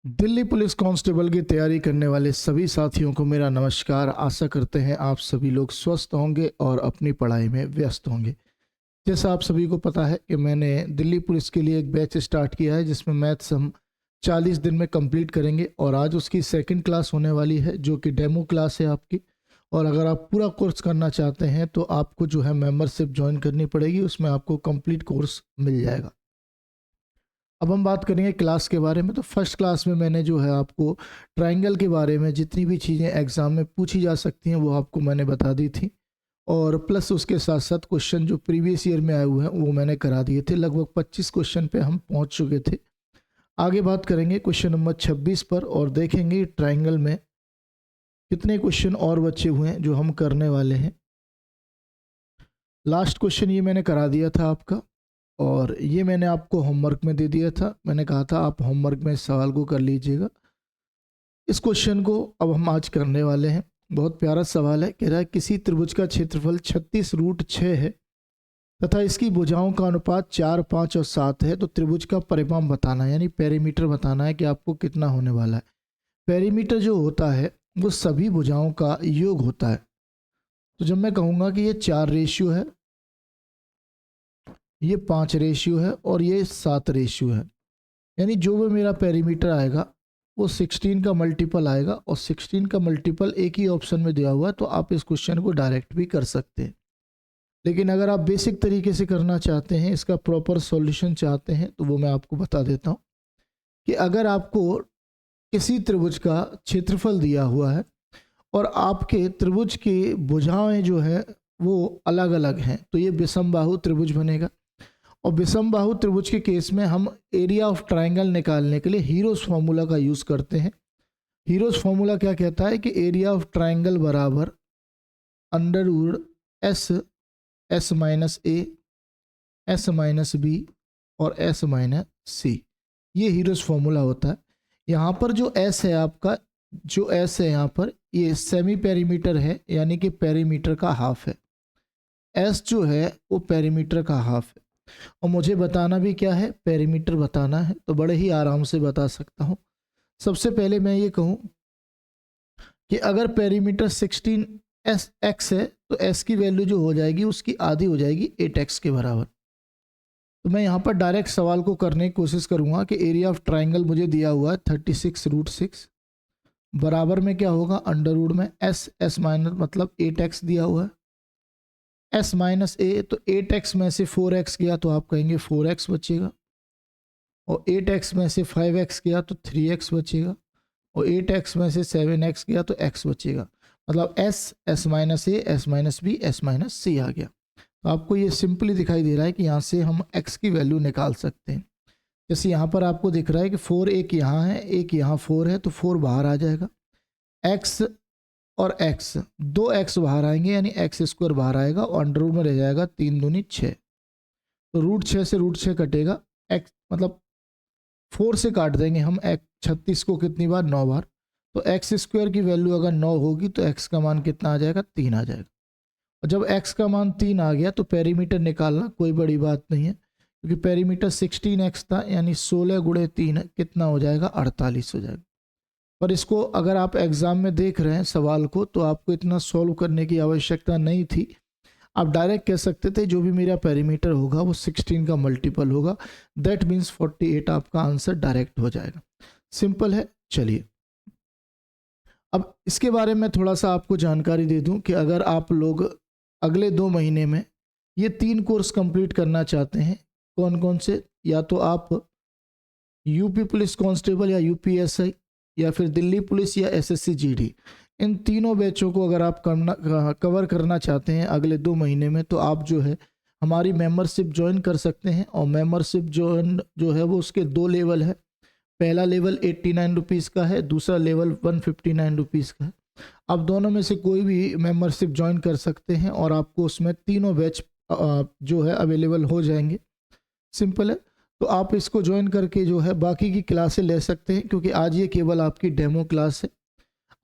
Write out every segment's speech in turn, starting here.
Delhi police constable की तैयारी करने वाले सभी साथियों को मेरा नमस्कार। आशा करते हैं आप सभी लोग स्वस्थ होंगे और अपनी पढ़ाई में व्यस्त होंगे। जैसा आप सभी को पता है कि मैंने दिल्ली पुलिस के लिए एक बैच स्टार्ट किया है जिसमें मैथ्स हम 40 दिन में कंप्लीट करेंगे और आज उसकी सेकंड क्लास होने वाली है जो कि डेमो क्लास है आपकी। और अगर आप पूरा कोर्स करना चाहते हैं तो आपको जो है मेंबरशिप ज्वाइन करनी पड़ेगी, उसमें आपको कंप्लीट कोर्स मिल जाएगा। अब हम बात करेंगे क्लास के बारे में। तो फर्स्ट क्लास में मैंने जो है आपको ट्रायंगल के बारे में जितनी भी चीज़ें एग्ज़ाम में पूछी जा सकती हैं वो आपको मैंने बता दी थी, और प्लस उसके साथ साथ क्वेश्चन जो प्रीवियस ईयर में आए हुए हैं वो मैंने करा दिए थे। लगभग 25 क्वेश्चन पे हम पहुंच चुके थे। आगे बात करेंगे क्वेश्चन नंबर 26 पर और देखेंगे ट्रायंगल में कितने क्वेश्चन और बचे हुए हैं जो हम करने वाले हैं। लास्ट क्वेश्चन ये मैंने करा दिया था आपका, और ये मैंने आपको होमवर्क में दे दिया था। मैंने कहा था आप होमवर्क में इस सवाल को कर लीजिएगा। इस क्वेश्चन को अब हम आज करने वाले हैं। बहुत प्यारा सवाल है। कह रहा है किसी त्रिभुज का क्षेत्रफल 36√6 है तथा इसकी भुजाओं का अनुपात 4, 5 और 7 है, तो त्रिभुज का परिमाप बताना है, यानी पेरीमीटर बताना है कि आपको कितना होने वाला है। पेरीमीटर जो होता है वो सभी भुजाओं का योग होता है। तो जब मैं कहूँगा कि ये 4 रेशियो है, ये 5 रेशियो है और ये 7 रेशियो है, यानी जो भी मेरा पेरीमीटर आएगा वो 16 का मल्टीपल आएगा, और 16 का मल्टीपल एक ही ऑप्शन में दिया हुआ है, तो आप इस क्वेश्चन को डायरेक्ट भी कर सकते हैं। लेकिन अगर आप बेसिक तरीके से करना चाहते हैं, इसका प्रॉपर सॉल्यूशन चाहते हैं, तो वो मैं आपको बता देता हूँ कि अगर आपको किसी त्रिभुज का क्षेत्रफल दिया हुआ है और आपके त्रिभुज की भुजाएं जो है वो अलग अलग हैं, तो ये विषमबाहु त्रिभुज बनेगा। और विषमबाहु त्रिभुज के केस में हम एरिया ऑफ ट्रायंगल निकालने के लिए हीरोज फॉर्मूला का यूज़ करते हैं। हीरोज फॉर्मूला क्या कहता है कि एरिया ऑफ ट्रायंगल बराबर under root S, S minus A, S minus B और एस माइनस सी। ये हीरोज फॉर्मूला होता है। यहाँ पर जो एस है आपका, जो एस है यहाँ पर, ये सेमी पेरीमीटर है, यानी कि पेरीमीटर का हाफ है। एस जो है वो पेरीमीटर का हाफ है। और मुझे बताना भी क्या है, पेरीमीटर बताना है, तो बड़े ही आराम से बता सकता हूँ। सबसे पहले मैं ये कहूँ कि अगर पेरीमीटर 16 एस एक्स है तो एस की वैल्यू जो हो जाएगी उसकी आधी हो जाएगी 8x के बराबर। तो मैं यहाँ पर डायरेक्ट सवाल को करने की कोशिश करूँगा कि एरिया ऑफ ट्राइंगल मुझे दिया हुआ है 36√6, बराबर में क्या होगा अंडर रूट में एस, एस माइनस मतलब 8x दिया हुआ है, एस माइनस ए, तो 8x में से 4x गया तो आप कहेंगे 4x बचेगा, और 8x में से 5x गया तो 3x बचेगा, और 8x में से 7x गया तो x बचेगा। मतलब s, s minus A, s minus B, s minus C आ गया। तो आपको ये सिंपली दिखाई दे रहा है कि यहाँ से हम x की वैल्यू निकाल सकते हैं। जैसे यहाँ पर आपको दिख रहा है कि 4 एक यहाँ है, एक यहाँ 4 है, तो 4 बाहर आ जाएगा। x और x, 2x बाहर आएंगे, यानी एक्स स्क्वायर बाहर आएगा, और अंडर रूट में रह जाएगा 3 दूनी 6। तो √6 से √6 कटेगा, x मतलब 4 से काट देंगे हम 36 को कितनी बार, 9 बार। तो एक्स स्क्वायर की वैल्यू अगर 9 होगी तो x का मान कितना आ जाएगा, 3 आ जाएगा। और जब x का मान 3 आ गया तो पेरीमीटर निकालना कोई बड़ी बात नहीं है, क्योंकि पेरीमीटर 16x था, यानी 16 गुणे 3 कितना हो जाएगा, 48 हो जाएगा। पर इसको अगर आप एग्जाम में देख रहे हैं सवाल को, तो आपको इतना सॉल्व करने की आवश्यकता नहीं थी। आप डायरेक्ट कह सकते थे जो भी मेरा पेरीमीटर होगा वो 16 का मल्टीपल होगा, दैट मीन्स 48 आपका आंसर डायरेक्ट हो जाएगा। सिंपल है। चलिए अब इसके बारे में थोड़ा सा आपको जानकारी दे दूं कि अगर आप लोग अगले 2 महीने में ये 3 कोर्स कंप्लीट करना चाहते हैं, कौन कौन से, या तो आप यूपी पुलिस कांस्टेबल या यूपीएसआई या फिर दिल्ली पुलिस या एसएससी जीडी, इन तीनों बैचों को अगर आप कवर करना चाहते हैं अगले 2 महीने में, तो आप जो है हमारी मेंबरशिप ज्वाइन कर सकते हैं। और मेंबरशिप ज्वाइन जो है वो उसके 2 लेवल है। पहला लेवल 89 रुपीज़ का है, दूसरा लेवल 159 रुपीज़ का है। आप दोनों में से कोई भी मेंबरशिप ज्वाइन कर सकते हैं और आपको उसमें तीनों बैच जो है अवेलेबल हो जाएंगे। सिंपल है। तो आप इसको ज्वाइन करके जो है बाकी की क्लासें ले सकते हैं, क्योंकि आज ये केवल आपकी डेमो क्लास है।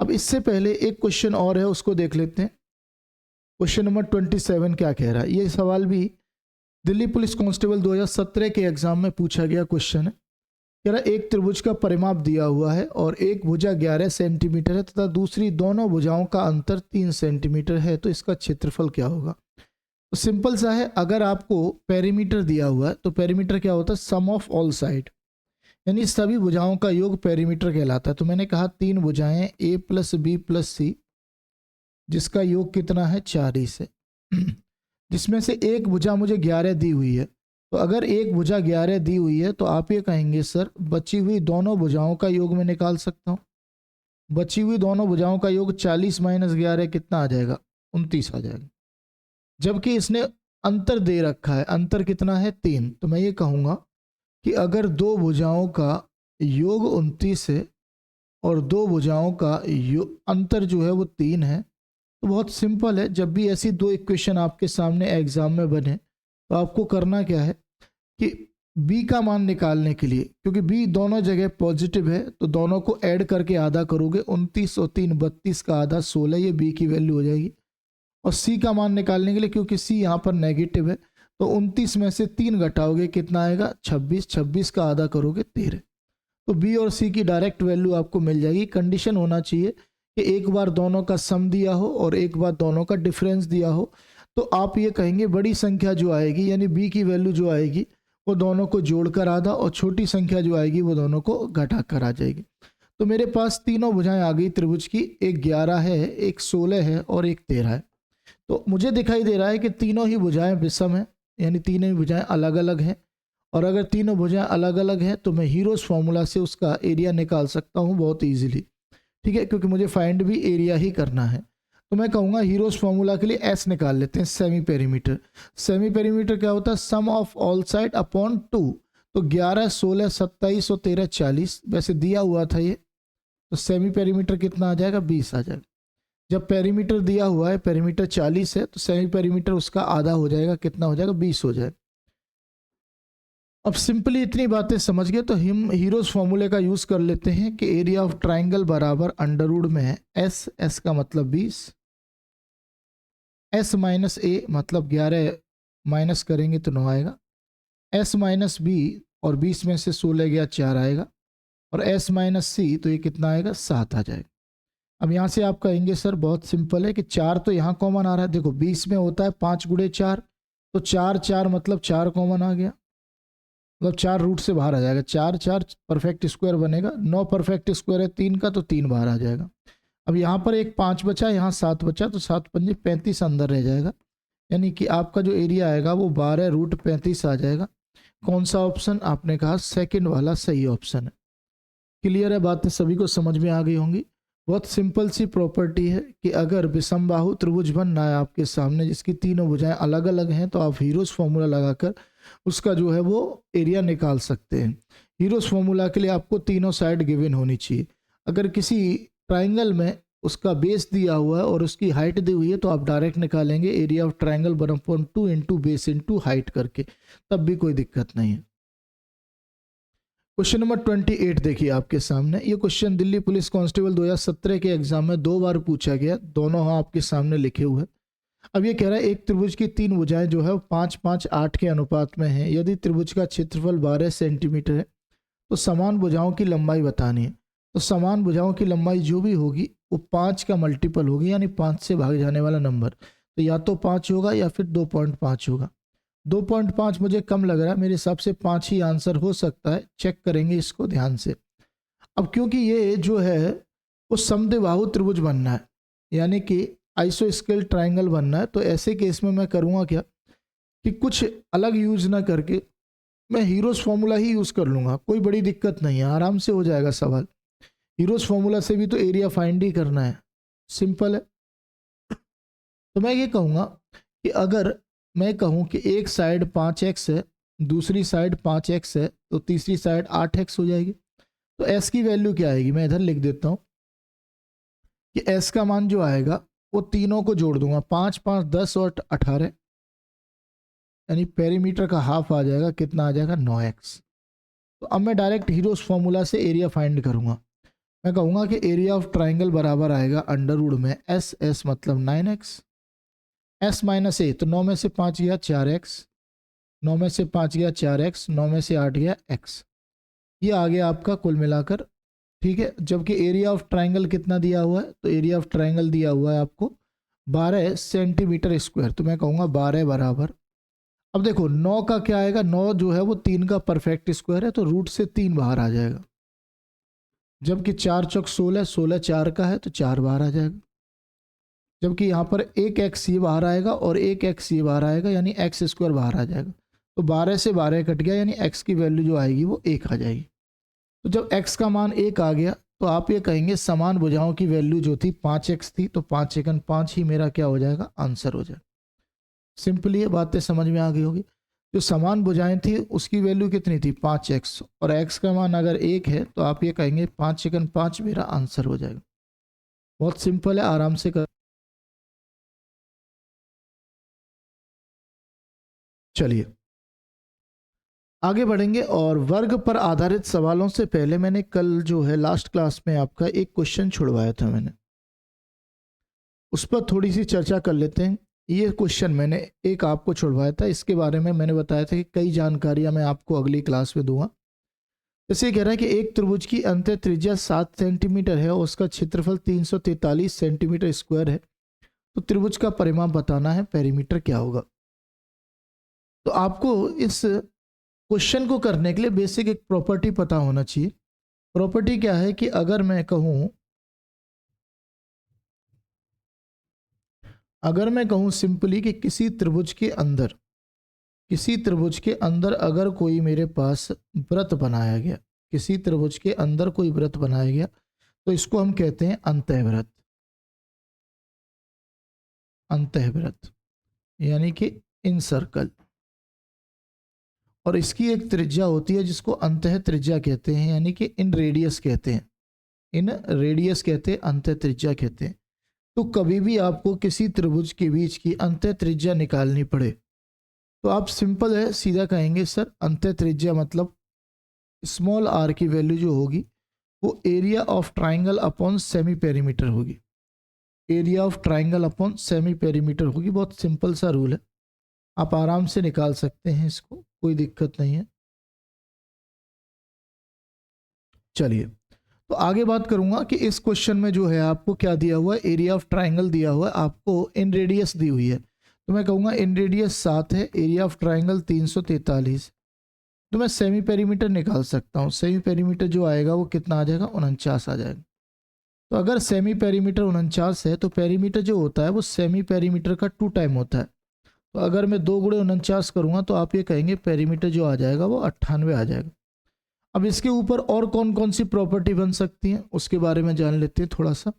अब इससे पहले एक क्वेश्चन और है, उसको देख लेते हैं। क्वेश्चन नंबर 27 क्या कह रहा है। ये सवाल भी दिल्ली पुलिस कांस्टेबल 2017 के एग्जाम में पूछा गया क्वेश्चन है। कह रहा एक त्रिभुज का परिमाप दिया हुआ है और एक भुजा 11 सेंटीमीटर है तथा दूसरी दोनों भुजाओं का अंतर 3 सेंटीमीटर है, तो इसका क्षेत्रफल क्या होगा। तो सिंपल सा है, अगर आपको पेरीमीटर दिया हुआ है तो पेरीमीटर क्या होता है, सम ऑफ ऑल साइड, यानी सभी भुजाओं का योग पेरीमीटर कहलाता है। तो मैंने कहा 3 भुजाएं a प्लस बी प्लस सी, जिसका योग कितना है 4 ही से, जिसमें से एक भुजा मुझे 11 दी हुई है। तो अगर एक भुजा 11 दी हुई है तो आप ये कहेंगे सर बची हुई दोनों भुजाओं का योग मैं निकाल सकता हूँ। बची हुई दोनों भुजाओं का योग 40 माइनस 11 कितना आ जाएगा, 29 आ जाएगा। जबकि इसने अंतर दे रखा है, अंतर कितना है 3, तो मैं ये कहूँगा कि अगर दो भुजाओं का योग 29 है और दो भुजाओं का अंतर जो है वो 3 है, तो बहुत सिंपल है, जब भी ऐसी दो इक्वेशन आपके सामने एग्जाम में बने तो आपको करना क्या है कि b का मान निकालने के लिए, क्योंकि b दोनों जगह पॉजिटिव है तो दोनों को ऐड करके आधा करोगे, 29 और 3 32 का आधा 16, ये b की वैल्यू हो जाएगी। और c का मान निकालने के लिए, क्योंकि c यहाँ पर नेगेटिव है, तो 29 में से 3 घटाओगे कितना आएगा 26, 26 का आधा करोगे 13। तो b और c की डायरेक्ट वैल्यू आपको मिल जाएगी। कंडीशन होना चाहिए कि एक बार दोनों का सम दिया हो और एक बार दोनों का डिफरेंस दिया हो, तो आप ये कहेंगे बड़ी संख्या जो आएगी यानी b की वैल्यू जो आएगी वो दोनों को जोड़कर आधा, और छोटी संख्या जो आएगी वो दोनों को घटाकर आ जाएगी। तो मेरे पास तीनों भुजाएं आ गई त्रिभुज की, एक 11 है, एक 16 है और एक 13 है। तो मुझे दिखाई दे रहा है कि तीनों ही भुजाएं विषम हैं, यानी तीनों ही भुजाएं अलग अलग हैं। और अगर तीनों भुजाएं अलग अलग हैं तो मैं हीरोज फॉर्मूला से उसका एरिया निकाल सकता हूं बहुत ईजिली, ठीक है, क्योंकि मुझे फाइंड भी एरिया ही करना है। तो मैं कहूँगा हीरोज फॉर्मूला के लिए एस निकाल लेते हैं, सेमी पेरीमीटर। सेमी पेरीमीटर क्या होता है, सम ऑफ ऑल साइड अपॉन 2। तो 11 16 27 और 13 40, वैसे दिया हुआ था ये, तो सेमी पेरीमीटर कितना आ जाएगा 20 आ जाएगा। जब पेरीमीटर दिया हुआ है, पेरीमीटर 40 है, तो सेमी पेरीमीटर उसका आधा हो जाएगा, कितना हो जाएगा 20 हो जाएगा। अब सिंपली इतनी बातें समझ गए तो हम हीरोज फॉर्मूले का यूज कर लेते हैं कि एरिया ऑफ ट्राइंगल बराबर अंडर रूट में है एस, एस का मतलब 20, एस माइनस ए मतलब 11 माइनस करेंगे तो 9 आएगा, एस माइनस बी और 20 में से 16 गया 4 आएगा, और एस माइनस सी तो ये कितना आएगा 7 आ जाएगा। अब यहाँ से आप कहेंगे सर बहुत सिंपल है कि 4 तो यहाँ कॉमन आ रहा है, देखो 20 में होता है 5 गुणे 4, तो 4 4 मतलब 4 कॉमन आ गया, मतलब 4 रूट से बाहर आ जाएगा, 4 4 परफेक्ट स्क्वायर बनेगा, 9 परफेक्ट स्क्वायर है 3 का, तो 3 बाहर आ जाएगा। अब यहाँ पर एक 5 बचा, यहाँ 7 बचा, तो 7 पंजे 35 अंदर रह जाएगा, यानी कि आपका जो एरिया आएगा वो 12 रूट 35 आ जाएगा। कौन सा ऑप्शन, आपने कहा सेकंड वाला सही ऑप्शन है। क्लियर है, बातें सभी को समझ में आ गई होंगी। बहुत सिंपल सी प्रॉपर्टी है कि अगर विषमबाहु त्रिभुज बनना है आपके सामने जिसकी तीनों भुजाएं अलग अलग हैं, तो आप हीरोज फॉर्मूला लगाकर उसका जो है वो एरिया निकाल सकते हैं। हीरोज फॉर्मूला के लिए आपको तीनों साइड गिवन होनी चाहिए। अगर किसी ट्राइंगल में उसका बेस दिया हुआ है और उसकी हाइट दी हुई है तो आप डायरेक्ट निकालेंगे area of triangle 1/2 into base into height करके, तब भी कोई दिक्कत नहीं है। क्वेश्चन नंबर 28 देखिए आपके सामने। ये क्वेश्चन दिल्ली पुलिस कांस्टेबल 2017 के एग्जाम में 2 बार पूछा गया, दोनों आपके सामने लिखे हुए। अब ये कह रहा है एक त्रिभुज की 3 भुजाएं जो है 5 5 8 के अनुपात में है। यदि त्रिभुज का क्षेत्रफल 12 सेंटीमीटर है तो समान भुजाओं की लंबाई बतानी है। तो समान भुजाओं की लंबाई जो भी होगी वो 5 का मल्टीपल होगी, यानी 5 से भाग जाने वाला नंबर। तो या तो 5 होगा या फिर 2.5 होगा। 2.5 मुझे कम लग रहा है, मेरे हिसाब से 5 ही आंसर हो सकता है, चेक करेंगे इसको ध्यान से। अब क्योंकि ये जो है वो समद्विबाहु त्रिभुज बनना है, यानी कि आइसोस्केल ट्राइंगल बनना है, तो ऐसे केस में मैं करूँगा क्या कि कुछ अलग यूज ना करके मैं हीरोज फॉर्मूला ही यूज़ कर लूँगा, कोई बड़ी दिक्कत नहीं है, आराम से हो जाएगा सवाल। हीरोज फॉर्मूला से भी तो एरिया फाइंड ही करना है, सिंपल है। तो मैं ये कहूँगा कि अगर मैं कहूँ कि एक साइड 5x है, दूसरी साइड 5x है, तो तीसरी साइड 8x हो जाएगी। तो s की वैल्यू क्या आएगी, मैं इधर लिख देता हूँ कि s का मान जो आएगा वो तीनों को जोड़ दूंगा, 5 5 10 और 18, यानी पेरीमीटर का हाफ आ जाएगा, कितना आ जाएगा 9x। तो अब मैं डायरेक्ट हीरोज फॉर्मूला से एरिया फाइंड करूंगा। मैं कहूँगा कि एरिया ऑफ ट्राइंगल बराबर आएगा अंडर रूट में एस, एस मतलब 9x, एस माइनस ए, तो 9 में से 5 गया 4x, 9 में से 5 गया 4x, 9 में से 8 गया x। ये आ गया आपका कुल मिलाकर, ठीक है। जबकि एरिया ऑफ ट्राइंगल कितना दिया हुआ है, तो एरिया ऑफ ट्राइंगल दिया हुआ है आपको 12 सेंटीमीटर स्क्वायर, तो मैं कहूँगा 12 बराबर। अब देखो 9 का क्या आएगा, 9 जो है वो 3 का परफेक्ट स्क्वायर है, तो रूट से 3 बाहर आ जाएगा। जबकि 4 चौक 16, 16 4 का है तो 4 बाहर आ जाएगा। जबकि यहाँ पर एक एक्स ये बाहर आएगा और एक एक्स ये बाहर आएगा, यानी एक्स स्क्वायर बाहर आ जाएगा। तो 12 से 12 कट गया, यानी एक्स की वैल्यू जो आएगी वो 1 आ जाएगी। तो जब x का मान 1 आ गया तो आप ये कहेंगे समान भुजाओं की वैल्यू जो थी 5x थी, तो 5 एकन 5 ही मेरा क्या हो जाएगा, आंसर हो जाएगा। सिंपली ये बातें समझ में आ गई होगी। जो समान भुजाएं थी उसकी वैल्यू कितनी थी, 5x, और x का मान अगर 1 है तो आप ये कहेंगे 5 एकन 5 मेरा आंसर हो जाएगा। बहुत सिंपल है, आराम से कर। चलिए आगे बढ़ेंगे, और वर्ग पर आधारित सवालों से पहले मैंने कल जो है लास्ट क्लास में आपका एक क्वेश्चन छुड़वाया था, मैंने उस पर थोड़ी सी चर्चा कर लेते हैं। ये क्वेश्चन मैंने एक आपको छुड़वाया था, इसके बारे में मैंने बताया था कि कई जानकारियां मैं आपको अगली क्लास में दूंगा। जैसे ये कह रहा है कि एक त्रिभुज की अंत्य त्रिज्या 7 सेंटीमीटर है और उसका क्षेत्रफल 343 सेंटीमीटर स्क्वायर है, तो त्रिभुज का परिमाप बताना है, पेरीमीटर क्या होगा। तो आपको इस क्वेश्चन को करने के लिए बेसिक एक प्रॉपर्टी पता होना चाहिए। प्रॉपर्टी क्या है कि अगर मैं कहूं सिंपली कि किसी त्रिभुज के अंदर अगर कोई मेरे पास वृत्त बनाया गया, किसी त्रिभुज के अंदर कोई वृत्त बनाया गया, तो इसको हम कहते हैं अंतःवृत्त। अंतःवृत्त यानी कि इन सर्कल, और इसकी एक त्रिज्या होती है जिसको अंतः त्रिज्या कहते हैं, यानी कि इन रेडियस कहते हैं, इन रेडियस कहते हैं, अंतः त्रिज्या कहते हैं। तो कभी भी आपको किसी त्रिभुज के बीच की अंतः त्रिज्या निकालनी पड़े तो आप सिंपल है सीधा कहेंगे सर अंतः त्रिज्या मतलब स्मॉल आर की वैल्यू जो होगी वो area of triangle upon semi perimeter होगी। Area of triangle upon semi perimeter होगी। बहुत सिंपल सा रूल है, आप आराम से निकाल सकते हैं इसको, कोई दिक्कत नहीं है। चलिए तो आगे बात करूंगा कि इस क्वेश्चन में जो है आपको क्या दिया हुआ है, एरिया ऑफ ट्राइंगल दिया हुआ है, आपको इन रेडियस दी हुई है, तो मैं कहूँगा इन रेडियस 7 है, एरिया ऑफ ट्राइंगल 343, तो मैं सेमी पेरीमीटर निकाल सकता हूँ। सेमी पेरीमीटर जो आएगा वो कितना आ जाएगा, 49 आ जाएगा। तो अगर सेमी पेरीमीटर 49 है तो पेरीमीटर जो होता है वो सेमी पेरीमीटर का 2 टाइम होता है। तो अगर मैं 2 गुणे 49 करूँगा तो आप ये कहेंगे पेरीमीटर जो आ जाएगा वो 98 आ जाएगा। अब इसके ऊपर और कौन कौन सी प्रॉपर्टी बन सकती है उसके बारे में जान लेते हैं थोड़ा सा।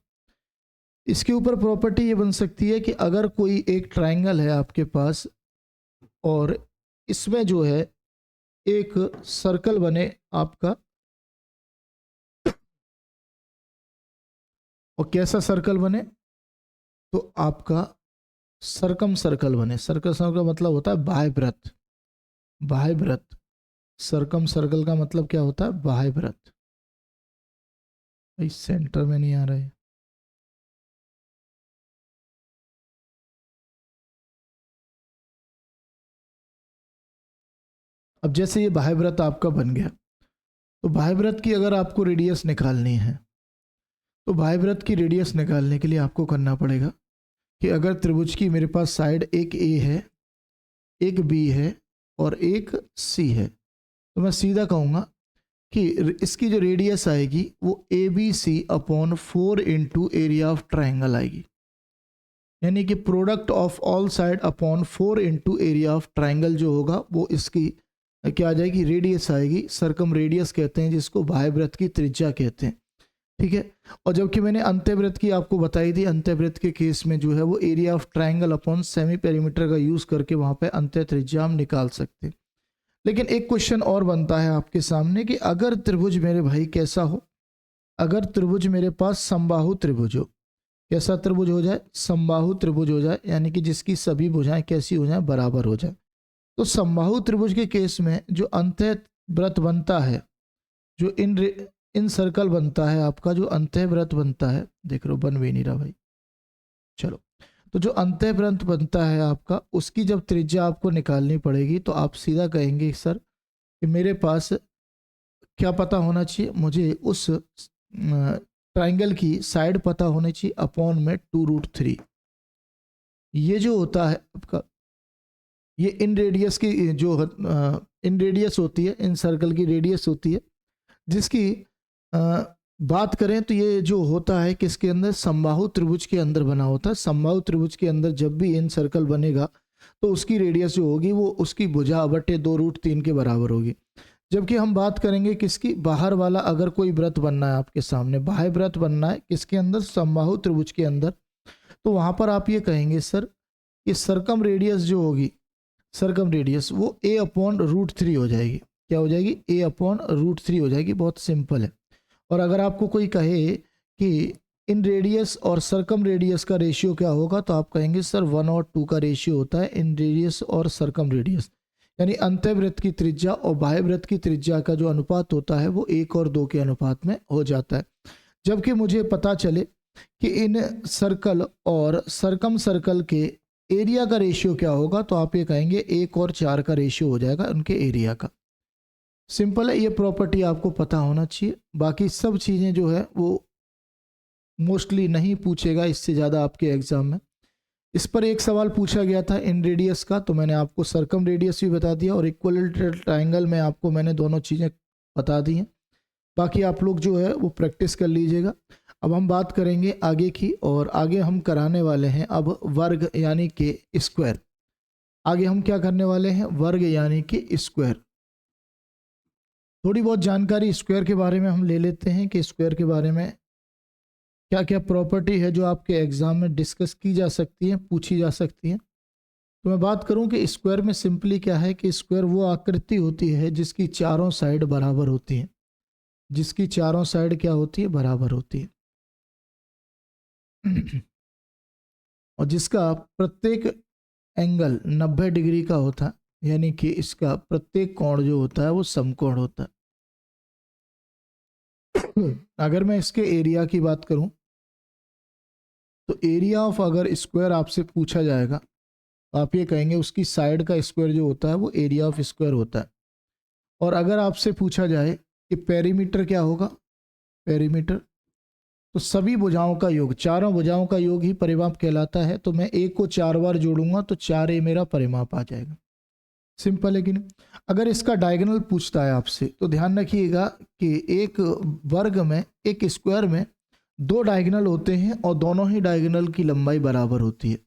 इसके ऊपर प्रॉपर्टी ये बन सकती है कि अगर कोई एक ट्राइंगल है आपके पास और इसमें जो है एक सर्कल बने आपका, और कैसा सर्कल बने, तो आपका सरकम सर्कल बने। सर्कल सर्कल मतलब होता है बाह्य वृत्त, बाह्य वृत्त। सरकम सर्कल का मतलब क्या होता है, बाह्य वृत्त। इस सेंटर में नहीं आ रहा है। अब जैसे ये बाह्य वृत्त आपका बन गया, तो बाह्य वृत्त की अगर आपको रेडियस निकालनी है तो बाह्य वृत्त की रेडियस निकालने के लिए आपको करना पड़ेगा कि अगर त्रिभुज की मेरे पास साइड एक ए है, एक बी है और एक सी है, तो मैं सीधा कहूँगा कि इसकी जो रेडियस आएगी वो A B C upon 4 into area of triangle आएगी, यानी कि product of all side upon 4 into area of triangle जो होगा वो इसकी क्या आ जाएगी, रेडियस आएगी। सरकम रेडियस कहते हैं जिसको बाह्य वृत्त की त्रिज्या कहते हैं, ठीक है। और जबकि मैंने अंतःवृत्त की आपको बताई थी, अंतःवृत्त के केस में जो है वो area of triangle upon semi perimeter का यूज करके वहां पे अंतः त्रिज्या हम निकाल सकते हैं। लेकिन एक क्वेश्चन और बनता है आपके सामने कि अगर त्रिभुज मेरे भाई कैसा हो, अगर त्रिभुज मेरे पास समबाहु त्रिभुज हो, कैसा त्रिभुज हो जाए, समबाहु त्रिभुज हो जाए, यानी कि जिसकी सभी भुजाएं कैसी हो जाए, बराबर हो जाए। तो समबाहु त्रिभुज के केस में जो अंतः वृत्त बनता है, जो इन सर्कल बनता है आपका, जो अंतः वृत्त बनता है, देख लो बन भी नहीं रहा भाई, चलो। तो जो अंतः वृत्त बनता है आपका, उसकी जब त्रिज्या आपको निकालनी पड़ेगी तो आप सीधा कहेंगे सर कि मेरे पास क्या पता होना चाहिए, मुझे उस ट्राइंगल की साइड पता होनी चाहिए अपॉन में 2√3। ये जो होता है आपका, ये इन रेडियस की जो इन रेडियस होती है, इन सर्कल की रेडियस होती है, जिसकी बात करें तो ये जो होता है किसके अंदर, समबाहु त्रिभुज के अंदर बना होता है। समबाहु त्रिभुज के अंदर जब भी इन सर्कल बनेगा तो उसकी रेडियस जो होगी वो उसकी भुजा बटे 2√3 के बराबर होगी। जबकि हम बात करेंगे किसकी, बाहर वाला, अगर कोई व्रत बनना है आपके सामने, बाह्य व्रत बनना है किसके अंदर, समबाहु त्रिभुज के अंदर, तो वहां पर आप ये कहेंगे सर ये सरकम रेडियस जो होगी, सरकम रेडियस वो a/√3 हो जाएगी। क्या हो जाएगी, a/√3 हो जाएगी। बहुत सिंपल है। और अगर आपको कोई कहे कि इन रेडियस और सरकम रेडियस का रेशियो क्या होगा, तो आप कहेंगे सर 1 और 2 का रेशियो होता है इन रेडियस और सरकम रेडियस, यानी अंतःवृत्त की त्रिज्या और बाह्य वृत्त की त्रिज्या का जो अनुपात होता है वो 1 और 2 के अनुपात में हो जाता है। जबकि मुझे पता चले कि इन सर्कल और सरकम सर्कल के एरिया का रेशियो क्या होगा, तो आप ये कहेंगे 1 और 4 का रेशियो हो जाएगा उनके एरिया का। सिंपल है, ये प्रॉपर्टी आपको पता होना चाहिए। बाकी सब चीज़ें जो है वो मोस्टली नहीं पूछेगा इससे ज़्यादा आपके एग्जाम में। इस पर एक सवाल पूछा गया था इन रेडियस का, तो मैंने आपको सरकम रेडियस भी बता दिया और इक्विलेटरल ट्रायंगल में आपको मैंने दोनों चीज़ें बता दी हैं। बाकी आप लोग जो है वो प्रैक्टिस कर लीजिएगा। अब हम बात करेंगे आगे की, और आगे हम कराने वाले हैं अब वर्ग यानी कि स्क्वायर। आगे हम क्या करने वाले हैं, वर्ग यानी कि स्क्वायर। थोड़ी बहुत जानकारी स्क्वायर के बारे में हम ले लेते हैं कि स्क्वायर के बारे में क्या क्या प्रॉपर्टी है जो आपके एग्जाम में डिस्कस की जा सकती है, पूछी जा सकती है। तो मैं बात करूं कि स्क्वायर में सिंपली क्या है कि स्क्वायर वो आकृति होती है जिसकी चारों साइड बराबर होती हैं, जिसकी चारों साइड क्या होती है, बराबर होती है, और जिसका प्रत्येक एंगल 90 डिग्री का होता है, यानी कि इसका प्रत्येक कोण जो होता है वो समकोण होता है। अगर मैं इसके एरिया की बात करूं तो एरिया ऑफ अगर स्क्वायर आपसे पूछा जाएगा तो आप ये कहेंगे उसकी साइड का स्क्वायर जो होता है वो एरिया ऑफ स्क्वायर होता है। और अगर आपसे पूछा जाए कि पेरीमीटर क्या होगा, पेरीमीटर तो सभी भुजाओं का योग, चारों भुजाओं का योग ही परिमाप कहलाता है। तो मैं एक को 4 बार जोड़ूंगा तो 4 मेरा परिमाप आ जाएगा। सिंपल है कि नहीं। अगर इसका डायगोनल पूछता है आपसे तो ध्यान रखिएगा कि एक वर्ग में, एक स्क्वायर में 2 डायगोनल होते हैं और दोनों ही डायगोनल की लंबाई बराबर होती है।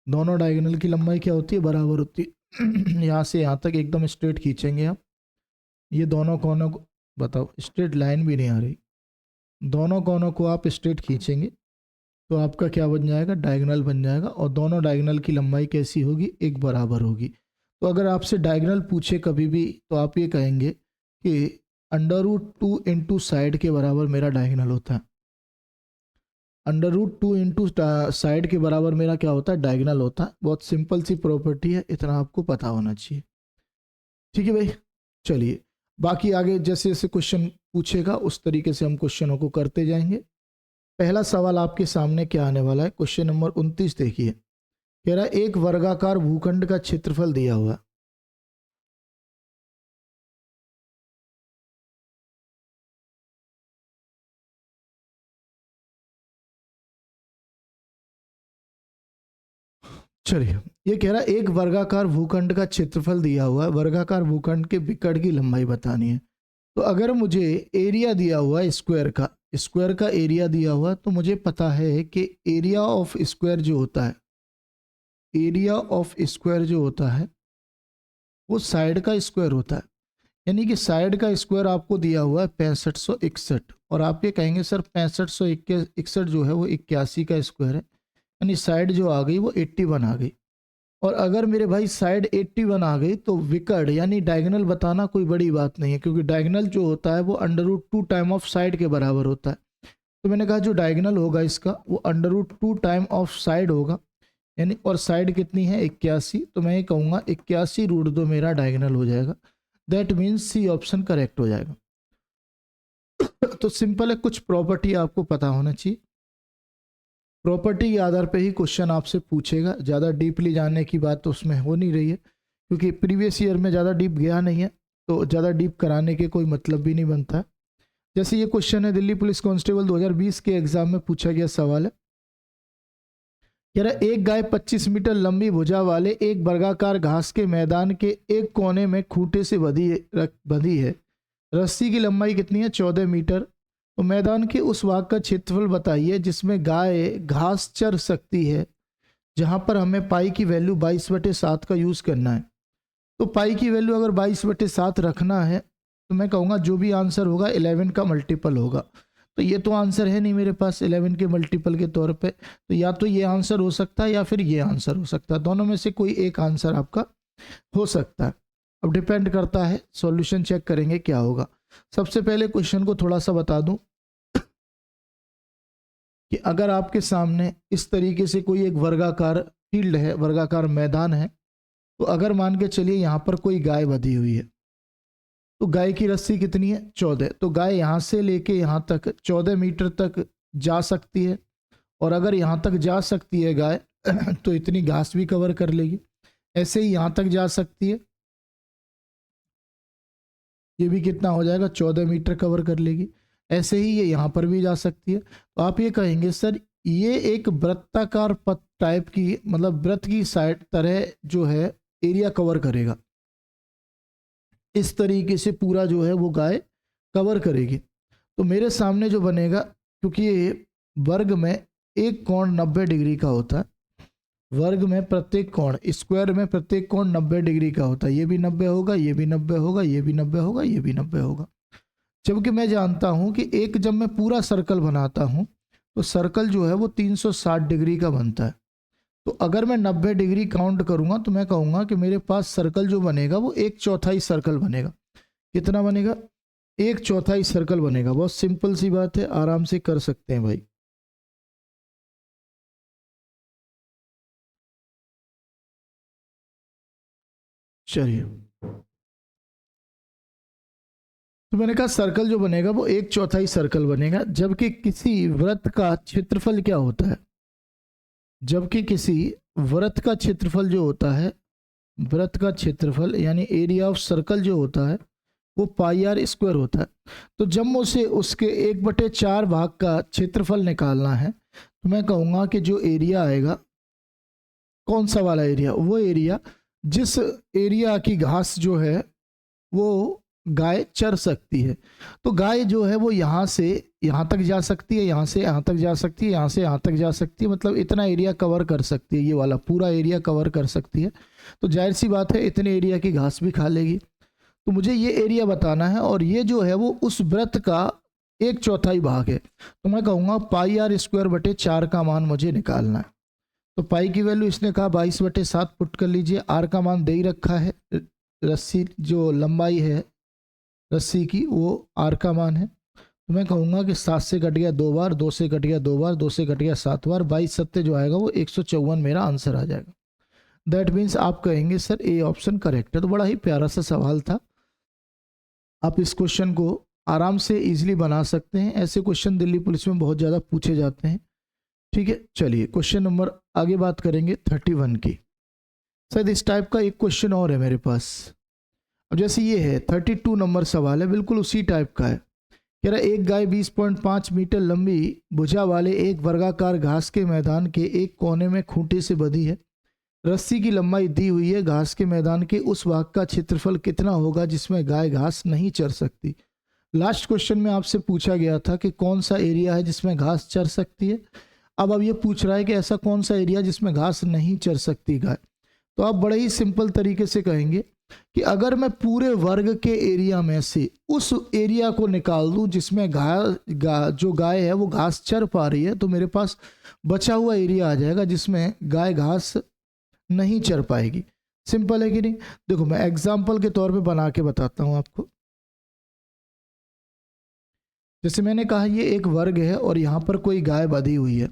दोनों डायगोनल की लंबाई क्या होती है, बराबर होती है। यहाँ से यहाँ तक एकदम स्ट्रेट खींचेंगे आप, ये दोनों कोनों को, बताओ स्ट्रेट लाइन भी नहीं आ रही, दोनों कोनों को आप स्ट्रेट खींचेंगे तो आपका क्या बन जाएगा, डायगोनल बन जाएगा। और दोनों डायगोनल की लंबाई कैसी होगी, एक बराबर होगी। तो अगर आपसे डायगोनल पूछे कभी भी तो आप ये कहेंगे कि √2 इंटू साइड के बराबर मेरा डायगोनल होता है। √2 इंटू साइड के बराबर मेरा क्या होता है, डायगोनल होता है। बहुत सिंपल सी प्रॉपर्टी है, इतना आपको पता होना चाहिए। ठीक है भाई, चलिए बाकी आगे जैसे जैसे क्वेश्चन पूछेगा उस तरीके से हम क्वेश्चनों को करते जाएंगे। पहला सवाल आपके सामने क्या आने वाला है, क्वेश्चन नंबर 29 देखिए। कह रहा है एक वर्गाकार भूखंड का क्षेत्रफल दिया हुआ। चलिए, ये कह रहा है एक वर्गाकार भूखंड का क्षेत्रफल दिया हुआ है, वर्गाकार भूखंड के विकर्ण की लंबाई बतानी है। तो अगर मुझे एरिया दिया हुआ है स्क्वायर का एरिया दिया हुआ, तो मुझे पता है कि एरिया ऑफ स्क्वायर जो होता है, एरिया ऑफ स्क्वायर जो होता है वो साइड का स्क्वायर होता है। यानी कि साइड का स्क्वायर आपको दिया हुआ है 6561, और आप ये कहेंगे सर 6561 जो है वो 81 का स्क्वायर है, यानी साइड जो आ गई वो 81 आ गई। और अगर मेरे भाई साइड 81 आ गई तो विकर्ण यानी डायगोनल बताना कोई बड़ी बात नहीं है, क्योंकि डायगोनल जो होता है वो √2 टाइम ऑफ साइड के बराबर होता है। तो मैंने कहा जो डायगोनल होगा इसका वो √2 टाइम ऑफ साइड होगा, यानी और साइड कितनी है 81, तो मैं ये कहूँगा 81√2 मेरा डायगोनल हो जाएगा। That means C option correct हो जाएगा। तो सिंपल है, कुछ प्रॉपर्टी आपको पता होना चाहिए, प्रॉपर्टी के आधार पे ही क्वेश्चन आपसे पूछेगा। ज़्यादा डीपली जानने की बात तो उसमें हो नहीं रही है, क्योंकि प्रीवियस ईयर में ज़्यादा डीप गया नहीं है। तो ज़्यादा डीप कराने के कोई मतलब भी नहीं बनता। जैसे ये क्वेश्चन है, दिल्ली पुलिस कांस्टेबल 2020 के एग्जाम में पूछा गया सवाल है। कह रहा एक गाय 25 मीटर लंबी भुजा वाले एक वर्गाकार घास के मैदान के एक कोने में खूंटे से बंधी है। रस्सी की लंबाई कितनी है? 14 मीटर। तो मैदान के उस भाग का क्षेत्रफल बताइए जिसमें गाय घास चर सकती है। जहां पर हमें पाई की वैल्यू 22/7 का यूज करना है। तो पाई की वैल्यू अगर 22/7 रखना है तो मैं कहूँगा जो भी आंसर होगा 11 का मल्टीपल होगा। तो ये तो आंसर है नहीं मेरे पास 11 के मल्टीपल के तौर पे, तो या तो ये आंसर हो सकता है या फिर ये आंसर हो सकता है। दोनों में से कोई एक आंसर आपका हो सकता है। अब डिपेंड करता है, सॉल्यूशन चेक करेंगे क्या होगा। सबसे पहले क्वेश्चन को थोड़ा सा बता दूं कि अगर आपके सामने इस तरीके से कोई एक वर्गाकार फील्ड है, वर्गाकार मैदान है, तो अगर मान के चलिए यहाँ पर कोई गाय बंधी हुई है, तो गाय की रस्सी कितनी है? 14। तो गाय यहाँ से लेके यहाँ तक 14 मीटर तक जा सकती है, और अगर यहाँ तक जा सकती है गाय तो इतनी घास भी कवर कर लेगी। ऐसे ही यहाँ तक जा सकती है, ये भी कितना हो जाएगा? 14 मीटर कवर कर लेगी। ऐसे ही ये यहाँ पर भी जा सकती है। तो आप ये कहेंगे सर ये एक वृत्ताकार पथ टाइप की, मतलब वृत्त की साइड तरह जो है एरिया कवर करेगा। इस तरीके से पूरा जो है वो गाय कवर करेगी। तो मेरे सामने जो बनेगा, क्योंकि ये वर्ग में एक कोण 90 डिग्री का होता है, वर्ग में प्रत्येक कोण, स्क्वायर में प्रत्येक कोण 90 डिग्री का होता है। ये भी 90 होगा, ये भी 90 होगा, ये भी 90 होगा, ये भी 90 होगा। जबकि मैं जानता हूं कि एक जब मैं पूरा सर्कल बनाता हूं तो सर्कल जो है वो 360 डिग्री का बनता है। तो अगर मैं 90 डिग्री काउंट करूंगा तो मैं कहूंगा कि मेरे पास सर्कल जो बनेगा वो 1/4 सर्कल बनेगा। कितना बनेगा? 1/4 सर्कल बनेगा। बहुत सिंपल सी बात है, आराम से कर सकते हैं भाई। चलिए, तो मैंने कहा सर्कल जो बनेगा वो 1/4 सर्कल बनेगा। जबकि किसी वृत्त का क्षेत्रफल क्या होता है? जबकि किसी वृत्त का क्षेत्रफल जो होता है, वृत्त का क्षेत्रफल यानी एरिया ऑफ सर्कल जो होता है वो πr² होता है। तो जब मुझे उसके 1/4 भाग का क्षेत्रफल निकालना है तो मैं कहूँगा कि जो एरिया आएगा, कौन सा वाला एरिया? वो एरिया जिस एरिया की घास जो है वो गाय चर सकती है। तो गाय जो है वो यहाँ से यहाँ तक जा सकती है, यहाँ से यहाँ तक जा सकती है, यहाँ से यहाँ तक जा सकती है, मतलब इतना एरिया कवर कर सकती है। ये वाला पूरा एरिया कवर कर सकती है। तो जाहिर सी बात है इतने एरिया की घास भी खा लेगी। तो मुझे ये एरिया बताना है, और ये जो है वो उस वृत्त का 1/4 भाग है। तो मैं कहूँगा πr²/4 का मान मुझे निकालना है। तो पाई की वैल्यू इसने कहा 22/7 पुट कर लीजिए। आर का मान दे ही रखा है, रस्सी जो लंबाई है रस्सी की वो आर का मान है। तो मैं कहूँगा कि 7 से कट गया 2 बार, 2 से कट गया 2 बार, 2 से कट गया 7 बार, 22×7 जो आएगा वो 154 मेरा आंसर आ जाएगा। दैट मीन्स आप कहेंगे सर ए ऑप्शन करेक्ट है। तो बड़ा ही प्यारा सा सवाल था। आप इस क्वेश्चन को आराम से इजीली बना सकते हैं। ऐसे क्वेश्चन दिल्ली पुलिस में बहुत ज़्यादा पूछे जाते हैं। ठीक है, चलिए क्वेश्चन नंबर आगे बात करेंगे 31 की। शायद इस टाइप का एक क्वेश्चन और है मेरे पास। अब जैसे ये है 32 नंबर सवाल है, बिल्कुल उसी टाइप का है। कह रहा एक गाय 20.5 मीटर लंबी भुजा वाले एक वर्गाकार घास के मैदान के एक कोने में खूंटे से बंधी है। रस्सी की लंबाई दी हुई है। घास के मैदान के उस भाग का क्षेत्रफल कितना होगा जिसमें गाय घास नहीं चर सकती? लास्ट क्वेश्चन में आपसे पूछा गया था कि कौन सा एरिया है जिसमें घास चर सकती है। अब ये पूछ रहा है कि ऐसा कौन सा एरिया जिसमें घास नहीं चर सकती गाय। तो आप बड़े ही सिंपल तरीके से कहेंगे कि अगर मैं पूरे वर्ग के एरिया में से उस एरिया को निकाल दूं जिसमें जो गाय है वो घास चर पा रही है, तो मेरे पास बचा हुआ एरिया आ जाएगा जिसमें गाय घास नहीं चर पाएगी। सिंपल है कि नहीं? देखो मैं एग्जाम्पल के तौर पे बना के बताता हूं आपको। जैसे मैंने कहा ये एक वर्ग है और यहां पर कोई गाय बंधी हुई है।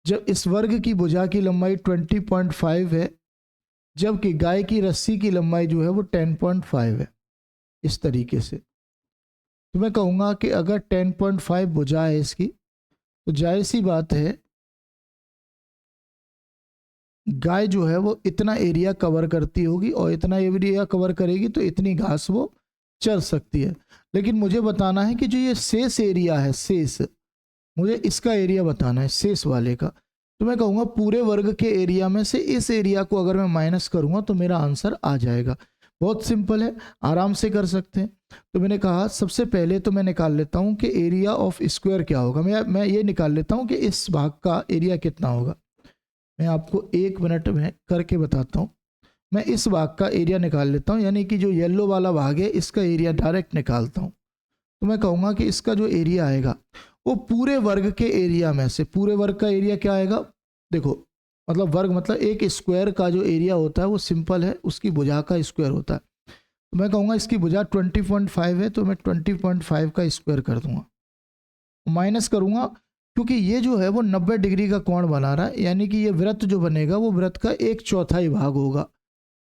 जब इस वर्ग की भुजा की लंबाई 20.5 है, जबकि गाय की रस्सी की लंबाई जो है वो 10.5 है। इस तरीके से तो मैं कहूँगा कि अगर 10.5 भुजा है इसकी, तो जाहिर सी बात है गाय जो है वो इतना एरिया कवर करती होगी, और इतना एरिया कवर करेगी तो इतनी घास वो चल सकती है, लेकिन मुझे बताना है कि जो ये शेष एरिया है, शेष, मुझे इसका एरिया बताना है शेष वाले का। तो मैं कहूँगा पूरे वर्ग के एरिया में से इस एरिया को अगर मैं माइनस करूँगा तो मेरा आंसर आ जाएगा। बहुत सिंपल है, आराम से कर सकते हैं। तो मैंने कहा सबसे पहले तो मैं निकाल लेता हूँ कि एरिया ऑफ स्क्वायर क्या होगा। मैं ये निकाल लेता हूँ कि इस भाग का एरिया कितना होगा। मैं आपको 1 मिनट में करके बताता हूँ। मैं इस भाग का एरिया निकाल लेता हूँ, यानी कि जो येलो वाला भाग है इसका एरिया डायरेक्ट निकालता हूँ। तो मैं कहूँगा कि इसका जो एरिया आएगा वो पूरे वर्ग के एरिया में से, पूरे वर्ग का एरिया क्या आएगा, देखो मतलब वर्ग मतलब एक स्क्वायर का जो एरिया होता है वो सिंपल है, उसकी भुजा का स्क्वायर होता है। तो मैं कहूँगा इसकी भुजा 20.5 है, तो मैं 20.5 का स्क्वायर कर दूंगा, माइनस करूँगा, क्योंकि ये जो है वो 90 डिग्री का कोण बना रहा है, यानी कि ये वृत्त जो बनेगा वो वृत्त का 1/4 भाग होगा,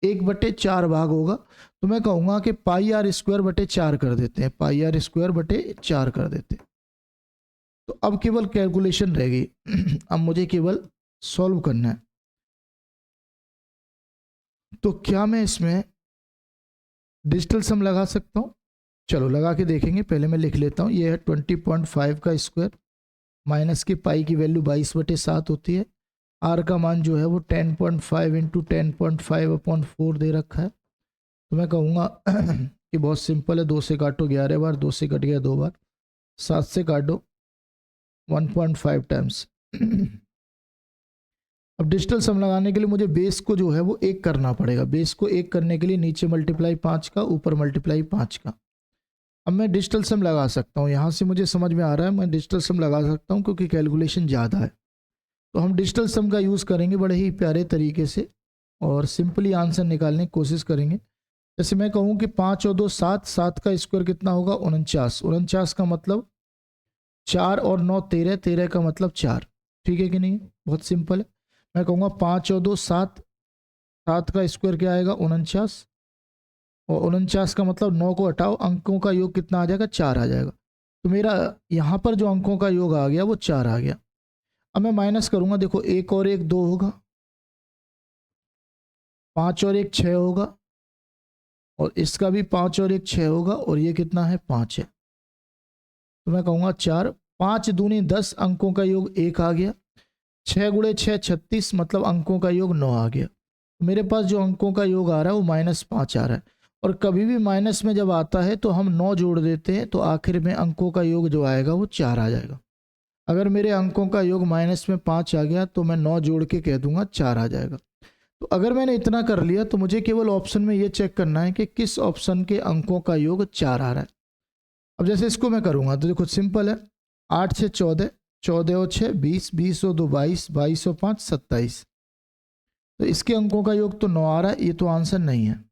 1/4 भाग होगा। तो मैं कहूँगा कि पाई आर स्क्वायर बटे 4 कर देते हैं, पाई आर स्क्वायर बटे 4 कर देते हैं। तो अब केवल कैलकुलेशन रह गई अब मुझे केवल सॉल्व करना है। तो क्या मैं इसमें डिजिटल सम लगा सकता हूँ? चलो लगा के देखेंगे। पहले मैं लिख लेता हूँ, ये है 20.5 का स्क्वायर माइनस की पाई की वैल्यू 22/7 होती है। आर का मान जो है वो 10.5 इंटू 10.5/4 दे रखा है। तो मैं कहूँगा कि बहुत सिंपल है, 2 से काटो 11 बार, 2 से कट गया 2 बार, 7 से काटो 1.5 टाइम्स। अब डिजिटल सम लगाने के लिए मुझे बेस को जो है वो 1 करना पड़ेगा। बेस को 1 करने के लिए नीचे मल्टीप्लाई 5 का, ऊपर मल्टीप्लाई 5 का। अब मैं डिजिटल सम लगा सकता हूँ, यहाँ से मुझे समझ में आ रहा है मैं डिजिटल सम लगा सकता हूँ क्योंकि कैलकुलेशन ज़्यादा है। तो हम डिजिटल सम का यूज़ करेंगे बड़े ही प्यारे तरीके से और सिंपली आंसर निकालने की कोशिश करेंगे। जैसे मैं कहूँ कि 5 और 2 7, 7 का स्क्वायर कितना होगा 49, 49 का मतलब 4 और 9 13, 13 का मतलब 4। ठीक है कि नहीं? बहुत सिंपल है। मैं कहूँगा 5 और 2 7, 7 का स्क्वायर क्या आएगा 49, और 49 का मतलब 9 को हटाओ, अंकों का योग कितना आ जाएगा 4 आ जाएगा। तो मेरा यहाँ पर जो अंकों का योग आ गया वो 4 आ गया। अब मैं माइनस करूँगा, देखो 1 और 1 2 होगा, 5 और 1 6 होगा, और इसका भी 5 और 1 6 होगा, और ये कितना है 5 है। तो मैं कहूँगा 4, 5 दूनी 10, अंकों का योग 1 आ गया। 6 गुणे 6 36, मतलब अंकों का योग 9 आ गया। मेरे पास जो अंकों का योग आ रहा है वो -5 आ रहा है। और कभी भी माइनस में जब आता है तो हम 9 जोड़ देते हैं, तो आखिर में अंकों का योग जो आएगा वो 4 आ जाएगा। अगर मेरे अंकों का योग माइनस में 5 आ गया तो मैं 9 जोड़ के कह दूंगा 4 आ जाएगा। तो अगर मैंने इतना कर लिया तो मुझे केवल ऑप्शन में ये चेक करना है कि किस ऑप्शन के अंकों का योग 4 आ रहा है। अब जैसे इसको मैं करूँगा तो देखो सिंपल है, 8 से 14, 14 और 6 20, 20 और 2 22, 22 और 5 27। तो इसके अंकों का योग तो 9 आ रहा है, ये तो आंसर नहीं है।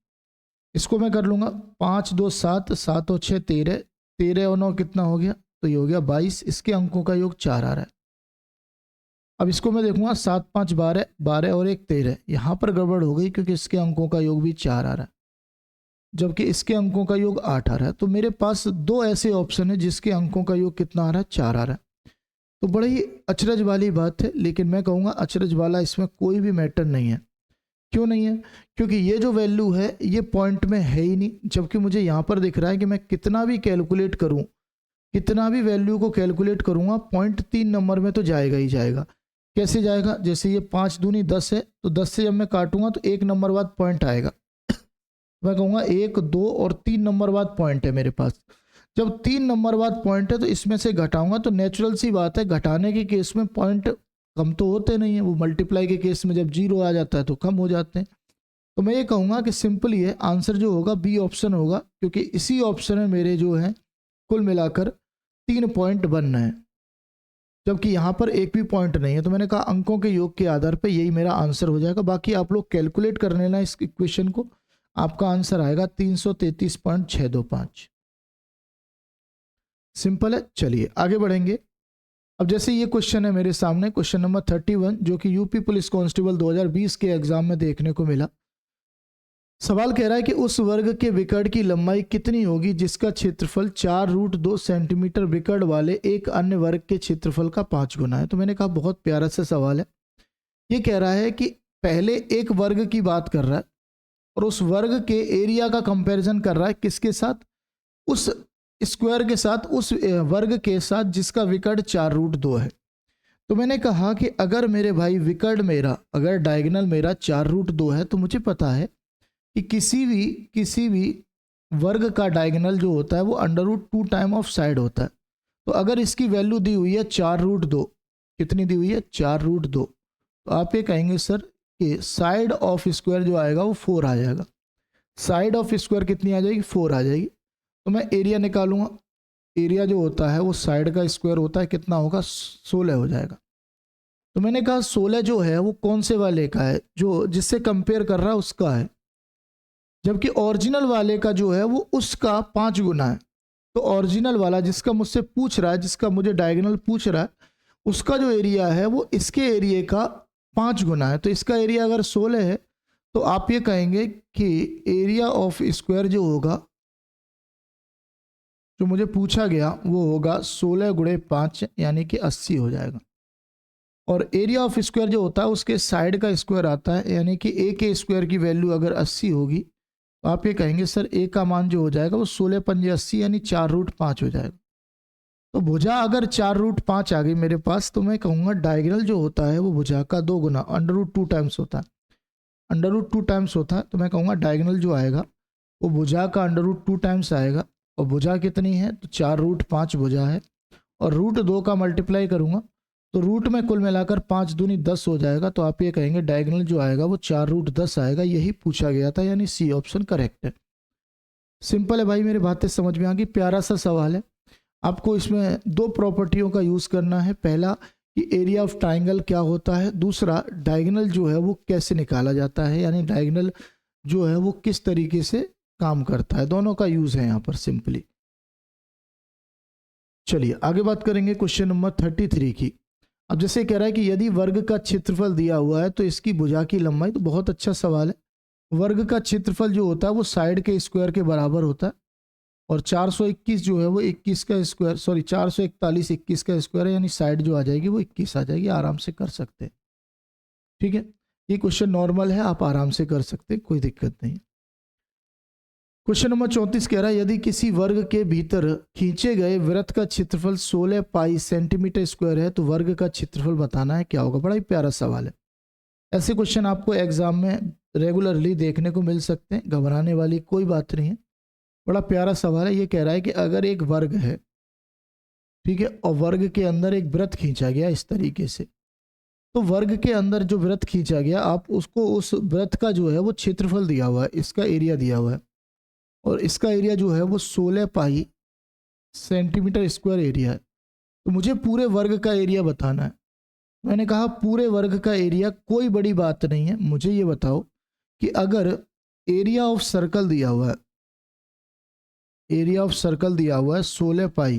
इसको मैं कर लूँगा, 5 2 7, 7 और 6 13, 13 और 9 कितना हो गया, तो ये हो गया 22, इसके अंकों का योग 4 आ रहा है। अब इसको मैं देखूंगा 7 5 12, 12 और 1 13, यहाँ पर गड़बड़ हो गई क्योंकि इसके अंकों का योग भी 4 आ रहा है, जबकि इसके अंकों का योग 8 आ रहा है। तो मेरे पास 2 ऐसे ऑप्शन है जिसके अंकों का योग कितना आ रहा है 4 आ रहा है। तो बड़ी ही अचरज वाली बात है, लेकिन मैं कहूँगा अचरज वाला इसमें कोई भी मैटर नहीं है। क्यों नहीं है? क्योंकि ये जो वैल्यू है ये पॉइंट में है ही नहीं, जबकि मुझे यहाँ पर दिख रहा है कि मैं कितना भी कैलकुलेट करूँ, कितना भी वैल्यू को कैलकुलेट करूँगा, पॉइंट 3 नंबर में तो जाएगा ही जाएगा। कैसे जाएगा? जैसे ये 5 दूनी 10 है, तो 10 से जब मैं काटूंगा तो 1 नंबर बाद पॉइंट आएगा। मैं कहूँगा 1 2 और 3 नंबर बाद पॉइंट है मेरे पास। जब 3 नंबर बाद पॉइंट है तो इसमें से घटाऊंगा, तो नेचुरल सी बात है घटाने के केस में पॉइंट कम तो होते नहीं है, वो मल्टीप्लाई के केस में जब 0 आ जाता है तो कम हो जाते हैं। तो मैं ये कहूँगा कि सिंपल ये आंसर जो होगा बी ऑप्शन होगा, क्योंकि इसी ऑप्शन में मेरे जो है कुल मिलाकर 3 पॉइंट बन रहे हैं, जबकि यहाँ पर एक भी पॉइंट नहीं है। तो मैंने कहा अंकों के योग के आधार पर यही मेरा आंसर हो जाएगा। बाकी आप लोग कैलकुलेट कर लेना इस इक्वेशन को, आपका आंसर आएगा 333.625। सिंपल है। चलिए आगे बढ़ेंगे। अब जैसे ये क्वेश्चन है मेरे सामने, क्वेश्चन नंबर 31, जो कि यूपी पुलिस कांस्टेबल 2020 के एग्जाम में देखने को मिला। सवाल कह रहा है कि उस वर्ग के विकर्ण की लंबाई कितनी होगी जिसका क्षेत्रफल 4√2 सेंटीमीटर विकर्ण वाले एक अन्य वर्ग के क्षेत्रफल का 5 गुना है। तो मैंने कहा बहुत प्यारा सा सवाल है। ये कह रहा है कि पहले एक वर्ग की बात कर रहा है और उस वर्ग के एरिया का कंपैरिजन कर रहा है किसके साथ? उस स्क्वायर के साथ, उस वर्ग के साथ जिसका विकर्ण 4√2 है। तो मैंने कहा कि अगर मेरे भाई विकर्ण मेरा, अगर डायगोनल मेरा 4√2 है, तो मुझे पता है कि किसी भी वर्ग का डायगोनल जो होता है वो √2 टाइम ऑफ साइड होता है। तो अगर इसकी वैल्यू दी हुई है 4√2, कितनी दी हुई है 4√2, तो आप ये कहेंगे सर कि साइड ऑफ स्क्वायर जो आएगा वो 4 आ जाएगा। साइड ऑफ स्क्वायर कितनी आ जाएगी 4 आ जाएगी। तो मैं एरिया निकालूंगा, एरिया जो होता है वो साइड का स्क्वायर होता है, कितना होगा 16 हो जाएगा। तो मैंने कहा 16 जो है वो कौन से वाले का है, जो जिससे कंपेयर कर रहा है उसका है, जबकि ओरिजिनल वाले का जो है वो उसका 5 गुना है। तो ओरिजिनल वाला जिसका मुझसे पूछ रहा है, जिसका मुझे डायगोनल पूछ रहा है, उसका जो एरिया है वो इसके एरिया का 5 गुना है। तो इसका एरिया अगर 16 है तो आप ये कहेंगे कि एरिया ऑफ स्क्वायर जो होगा, जो मुझे पूछा गया वो होगा 16 गुणे 5 यानी कि 80 हो जाएगा। और एरिया ऑफ स्क्वायर जो होता है उसके साइड का स्क्वायर आता है, यानी कि ए के स्क्वायर की वैल्यू अगर 80 होगी तो आप ये कहेंगे सर ए का मान जो हो जाएगा वो 16 पंजे 80 यानी 4√5 हो जाएगा। तो भुजा अगर 4√5 आ गई मेरे पास, तो मैं कहूँगा डायगोनल जो होता है वो भुजा का 2 गुना √2 टाइम्स होता है, √2 टाइम्स होता है। तो मैं कहूँगा डायगोनल जो आएगा वो भुजा का √2 टाइम्स आएगा। और भुजा कितनी है तो 4√5 भुजा है, और √2 का मल्टीप्लाई करूँगा तो रूट में कुल मिलाकर 5 दूनी 10 हो जाएगा। तो आप ये कहेंगे डायगोनल जो आएगा वो 4√10 आएगा। यही पूछा गया था, यानी सी ऑप्शन करेक्ट है। सिंपल है भाई, मेरी बातें समझ में आ गई। प्यारा सा सवाल है। आपको इसमें 2 प्रॉपर्टियों का यूज़ करना है। पहला कि एरिया ऑफ ट्राइंगल क्या होता है, दूसरा डायगोनल जो है वो कैसे निकाला जाता है, यानी डायगोनल जो है वो किस तरीके से काम करता है। दोनों का यूज़ है यहाँ पर सिंपली। चलिए आगे बात करेंगे क्वेश्चन नंबर 33 की। अब जैसे कह रहा है कि यदि वर्ग का क्षेत्रफल दिया हुआ है तो इसकी भुजा की लंबाई, तो बहुत अच्छा सवाल है। वर्ग का क्षेत्रफल जो होता है वो साइड के स्क्वायर के बराबर होता है, और 421 जो है वो 21 का स्क्वायर, 441 21 का स्क्वायर है, यानी साइड जो आ जाएगी वो 21 आ जाएगी। आराम से कर सकते हैं, ठीक है। ये क्वेश्चन नॉर्मल है, आप आराम से कर सकते हैं, कोई दिक्कत नहीं। क्वेश्चन नंबर 34 कह रहा है यदि किसी वर्ग के भीतर खींचे गए वृत्त का क्षेत्रफल 16 पाई सेंटीमीटर स्क्वायर है तो वर्ग का क्षेत्रफल बताना है, क्या होगा। बड़ा ही प्यारा सवाल है। ऐसे क्वेश्चन आपको एग्जाम में रेगुलरली देखने को मिल सकते हैं, घबराने वाली कोई बात नहीं है। बड़ा प्यारा सवाल है। ये कह रहा है कि अगर एक वर्ग है, ठीक है, और वर्ग के अंदर एक वृत्त खींचा गया इस तरीके से, तो वर्ग के अंदर जो वृत्त खींचा गया, आप उसको, उस वृत्त का जो है वो क्षेत्रफल दिया हुआ है, इसका एरिया दिया हुआ है, और इसका एरिया जो है वो 16 पाई सेंटीमीटर स्क्वायर एरिया है। तो मुझे पूरे वर्ग का एरिया बताना है। मैंने कहा पूरे वर्ग का एरिया कोई बड़ी बात नहीं है। मुझे ये बताओ कि अगर एरिया ऑफ सर्कल दिया हुआ है, एरिया ऑफ सर्कल दिया हुआ है 16 पाई,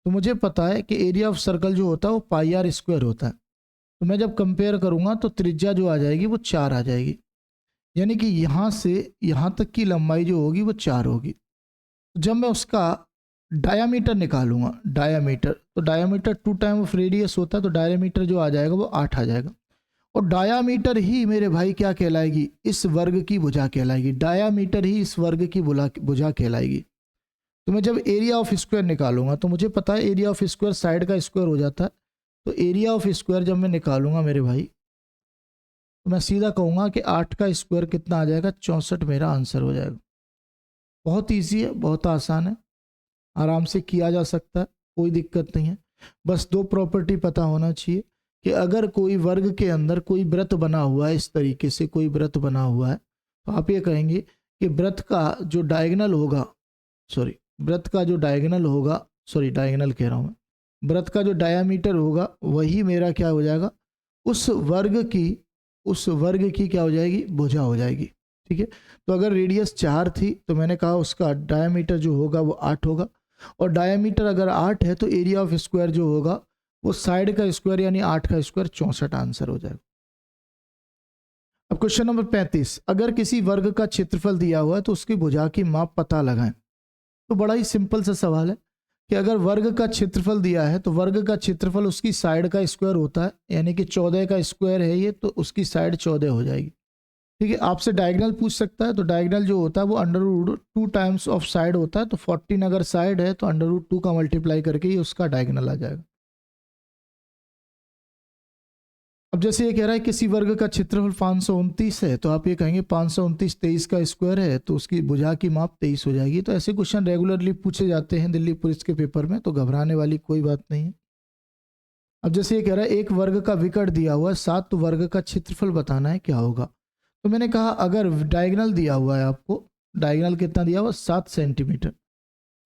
तो मुझे पता है कि एरिया ऑफ सर्कल जो होता है वो पाई आर स्क्वायर होता है। तो मैं जब कंपेयर करूँगा तो त्रिज्या जो आ जाएगी वो 4 आ जाएगी, यानी कि यहाँ से यहाँ तक की लंबाई जो होगी वो 4 होगी। तो जब मैं उसका डायामीटर निकालूंगा, डायामीटर, तो डायामीटर 2 टाइम ऑफ रेडियस होता है, तो डायामीटर जो आ जाएगा वो 8 आ जाएगा। और डायामीटर ही मेरे भाई क्या कहलाएगी, इस वर्ग की भुजा कहलाएगी। डायामीटर ही इस वर्ग की भुजा कहलाएगी। तो मैं जब एरिया ऑफ स्क्वायर निकालूंगा तो मुझे पता है एरिया ऑफ स्क्वायर साइड का स्क्वायर हो जाता है। तो एरिया ऑफ स्क्वायर जब मैं निकालूंगा मेरे भाई, तो मैं सीधा कहूँगा कि 8 का स्क्वायर कितना आ जाएगा, 64 मेरा आंसर हो जाएगा। बहुत ईजी है, बहुत आसान है, आराम से किया जा सकता है, कोई दिक्कत नहीं है। बस 2 प्रॉपर्टी पता होना चाहिए कि अगर कोई वर्ग के अंदर कोई वृत्त बना हुआ है, इस तरीके से कोई वृत्त बना हुआ है, तो आप ये कहेंगे कि वृत्त का जो डायगोनल होगा, वृत्त का जो डायगोनल होगा, डायगोनल कह रहा हूँ मैं, वृत्त का जो डायामीटर होगा वही मेरा क्या हो जाएगा, उस वर्ग की क्या हो जाएगी, भुजा हो जाएगी। ठीक है। तो अगर रेडियस 4 थी तो मैंने कहा उसका डायामीटर जो होगा वो 8 होगा, और डायामीटर अगर 8 है तो एरिया ऑफ स्क्वायर जो होगा वो साइड का स्क्वायर यानी 8 का स्क्वायर 64 आंसर हो जाएगा। अब क्वेश्चन नंबर 35, अगर किसी वर्ग का क्षेत्रफल दिया हुआ है तो उसकी भुजा की माप पता लगाएं। तो बड़ा ही सिंपल सा सवाल है कि अगर वर्ग का क्षेत्रफल दिया है तो वर्ग का क्षेत्रफल उसकी साइड का स्क्वायर होता है, यानी कि 14 का स्क्वायर है ये, तो उसकी साइड 14 हो जाएगी। ठीक है, आपसे डायगोनल पूछ सकता है, तो डायगोनल जो होता है वो under root 2 times of side होता है, तो 14 अगर साइड है तो अंडर रूट 2 का मल्टीप्लाई करके ही उसका डायगोनल आ जाएगा। अब जैसे ये कह रहा है किसी वर्ग का क्षेत्रफल 529 है, तो आप ये कहेंगे 529 23 का स्क्वायर है, तो उसकी भुजा की माप 23 हो जाएगी। तो ऐसे क्वेश्चन रेगुलरली पूछे जाते हैं दिल्ली पुलिस के पेपर में, तो घबराने वाली कोई बात नहीं है। अब जैसे ये कह रहा है एक वर्ग का विकर्ण दिया हुआ है 7, तो वर्ग का क्षेत्रफल बताना है क्या होगा। तो मैंने कहा अगर डायगोनल दिया हुआ है आपको, डायगोनल कितना दिया हुआ 7 सेंटीमीटर,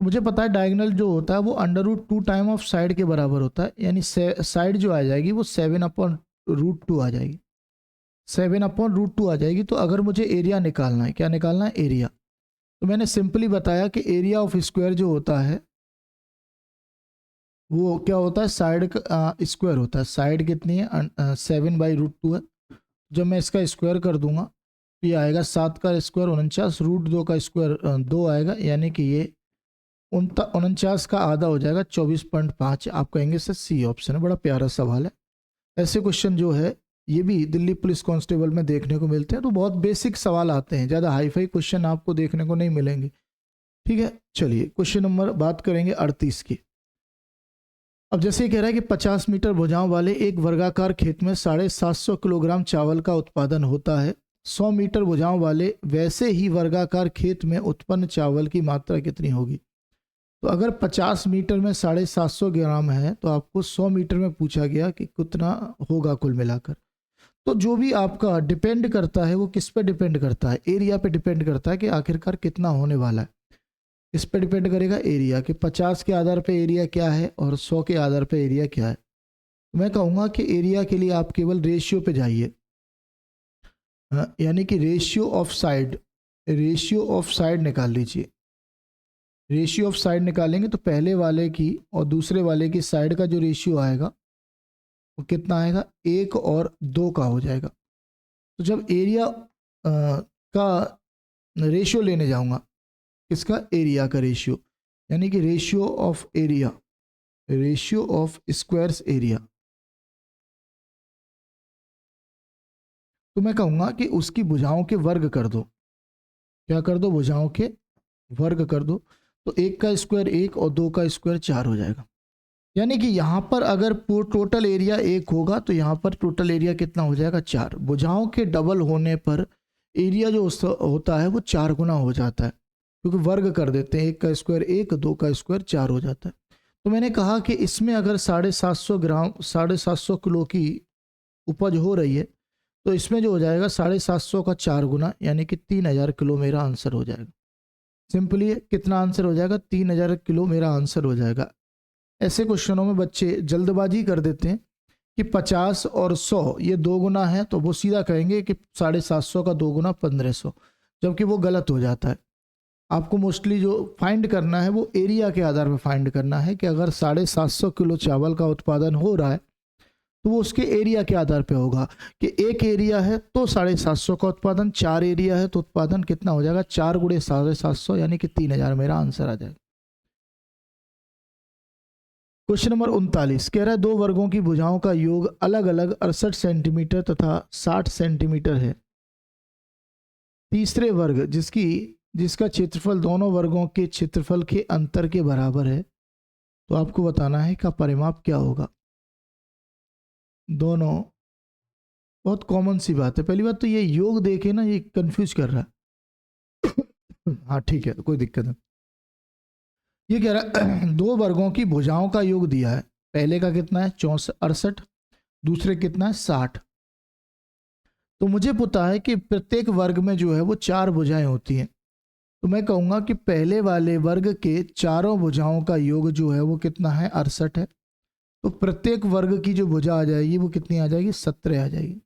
मुझे पता है डायगोनल जो होता है वो under root 2 time of side के बराबर होता है, यानी साइड जो आ जाएगी वो 7/√2 आ जाएगी, 7/√2 आ जाएगी। तो अगर मुझे एरिया निकालना है, क्या निकालना है, एरिया, तो मैंने सिंपली बताया कि एरिया ऑफ स्क्वायर जो होता है वो क्या होता है, साइड का स्क्वायर होता है। साइड कितनी है, 7/√2 है। जब मैं इसका स्क्वायर कर दूंगा तो ये आएगा 7 का स्क्वायर 49, √2 का स्क्वायर 2 आएगा, यानी कि ये 49 का आधा हो जाएगा 24.5। आप कहेंगे सर सी ऑप्शन है, बड़ा प्यारा सवाल है। ऐसे क्वेश्चन जो है ये भी दिल्ली पुलिस कांस्टेबल में देखने को मिलते हैं, तो बहुत बेसिक सवाल आते हैं, ज़्यादा हाईफाई क्वेश्चन आपको देखने को नहीं मिलेंगे। ठीक है, चलिए क्वेश्चन नंबर बात करेंगे 38 की। अब जैसे ये कह रहा है कि 50 मीटर भुजाओं वाले एक वर्गाकार खेत में 750 किलोग्राम चावल का उत्पादन होता है। 100 मीटर भुजाओं वाले वैसे ही वर्गाकार खेत में उत्पन्न चावल की मात्रा कितनी होगी। तो अगर 50 मीटर में 750 ग्राम है, तो आपको 100 मीटर में पूछा गया कि कितना होगा कुल मिलाकर। तो जो भी आपका डिपेंड करता है वो किस पे डिपेंड करता है, एरिया पे डिपेंड करता है कि आखिरकार कितना होने वाला है। इस पे डिपेंड करेगा एरिया, कि 50 के आधार पे एरिया क्या है और 100 के आधार पे एरिया क्या है। मैं कहूँगा कि एरिया के लिए आप केवल रेशियो पे जाइए, यानी कि रेशियो ऑफ साइड निकाल लीजिए। रेशियो ऑफ साइड निकालेंगे तो पहले वाले की और दूसरे वाले की साइड का जो रेशियो आएगा वो कितना आएगा, 1 और 2 का हो जाएगा। तो जब एरिया का रेशियो लेने जाऊंगा, इसका एरिया का रेशियो, यानी कि ratio of area, ratio of squares area, तो मैं कहूँगा कि उसकी भुजाओं के वर्ग कर दो। क्या कर दो, भुजाओं के वर्ग कर दो। तो 1 का स्क्वायर 1 और 2 का स्क्वायर 4 हो जाएगा। यानी कि यहाँ पर अगर टोटल एरिया 1 होगा तो यहाँ पर टोटल एरिया कितना हो जाएगा, 4। भुजाओं के डबल होने पर एरिया जो होता है वो 4 गुना हो जाता है, क्योंकि वर्ग कर देते हैं। 1 का स्क्वायर 1, 2 का स्क्वायर 4 हो जाता है। तो मैंने कहा कि इसमें अगर 750 ग्राम 750 किलो की उपज हो रही है, तो इसमें जो हो जाएगा 750 का 4 गुना, यानी कि 3000 किलो मेरा आंसर हो जाएगा। सिंपली कितना आंसर हो जाएगा, 3000 किलो मेरा आंसर हो जाएगा। ऐसे क्वेश्चनों में बच्चे जल्दबाजी कर देते हैं कि 50 और 100 ये 2 गुना है, तो वो सीधा कहेंगे कि 750 का 2 गुना 1500, जबकि वो गलत हो जाता है। आपको मोस्टली जो फाइंड करना है वो एरिया के आधार पर फाइंड करना है, कि अगर 750 किलो चावल का उत्पादन हो रहा है तो वो उसके एरिया के आधार पे होगा, कि 1 एरिया है तो 750 का उत्पादन, 4 एरिया है तो उत्पादन कितना हो जाएगा, 4 गुणे 750, यानी कि 3000 मेरा आंसर आ जाएगा। क्वेश्चन नंबर 39 कह रहा है दो वर्गों की भुजाओं का योग अलग अलग 68 सेंटीमीटर तथा 60 सेंटीमीटर है। तीसरे वर्ग जिसका क्षेत्रफल दोनों वर्गों के क्षेत्रफल के अंतर के बराबर है, तो आपको बताना है का परिमाप क्या होगा। दोनों, बहुत कॉमन सी बात है। पहली बात तो ये योग देखे ना, ये कंफ्यूज कर रहा है। हाँ ठीक है, कोई दिक्कत नहीं। ये कह रहा है दो वर्गों की भुजाओं का योग दिया है, पहले का कितना है 68, दूसरे कितना है 60। तो मुझे पता है कि प्रत्येक वर्ग में जो है वो 4 भुजाएं होती हैं, तो मैं कहूँगा कि पहले वाले वर्ग के चारों भुजाओं का योग जो है वो कितना है 68 है। तो प्रत्येक वर्ग की जो भुजा आ जाएगी वो कितनी आ जाएगी, 17 आ जाएगी।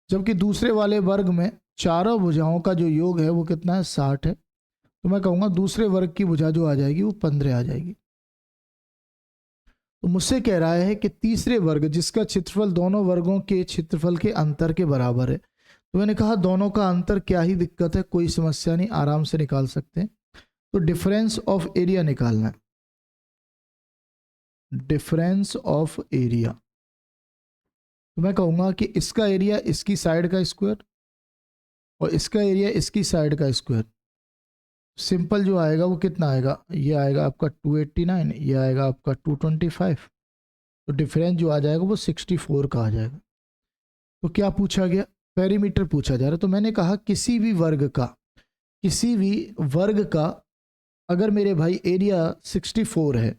जबकि दूसरे वाले वर्ग में चारों भुजाओं का जो योग है वो कितना है 60 है, तो मैं कहूँगा दूसरे वर्ग की भुजा जो आ जाएगी वो 15 आ जाएगी। तो मुझसे कह रहा है कि तीसरे वर्ग जिसका क्षेत्रफल दोनों वर्गों के क्षेत्रफल के अंतर के बराबर है, तो मैंने कहा दोनों का अंतर क्या ही दिक्कत है, कोई समस्या नहीं, आराम से निकाल सकते हैं। तो डिफरेंस ऑफ एरिया निकालना है, डिफरेंस ऑफ एरिया। तो मैं कहूँगा कि इसका एरिया इसकी साइड का स्क्वायर और इसका एरिया इसकी साइड का स्क्वायर। सिंपल जो आएगा वो कितना आएगा, ये आएगा आपका 289, ये आएगा आपका 225, तो डिफरेंस जो आ जाएगा वो 64 का आ जाएगा। तो क्या पूछा गया, पेरीमीटर पूछा जा रहा है। तो मैंने कहा किसी भी वर्ग का अगर मेरे भाई एरिया 64 है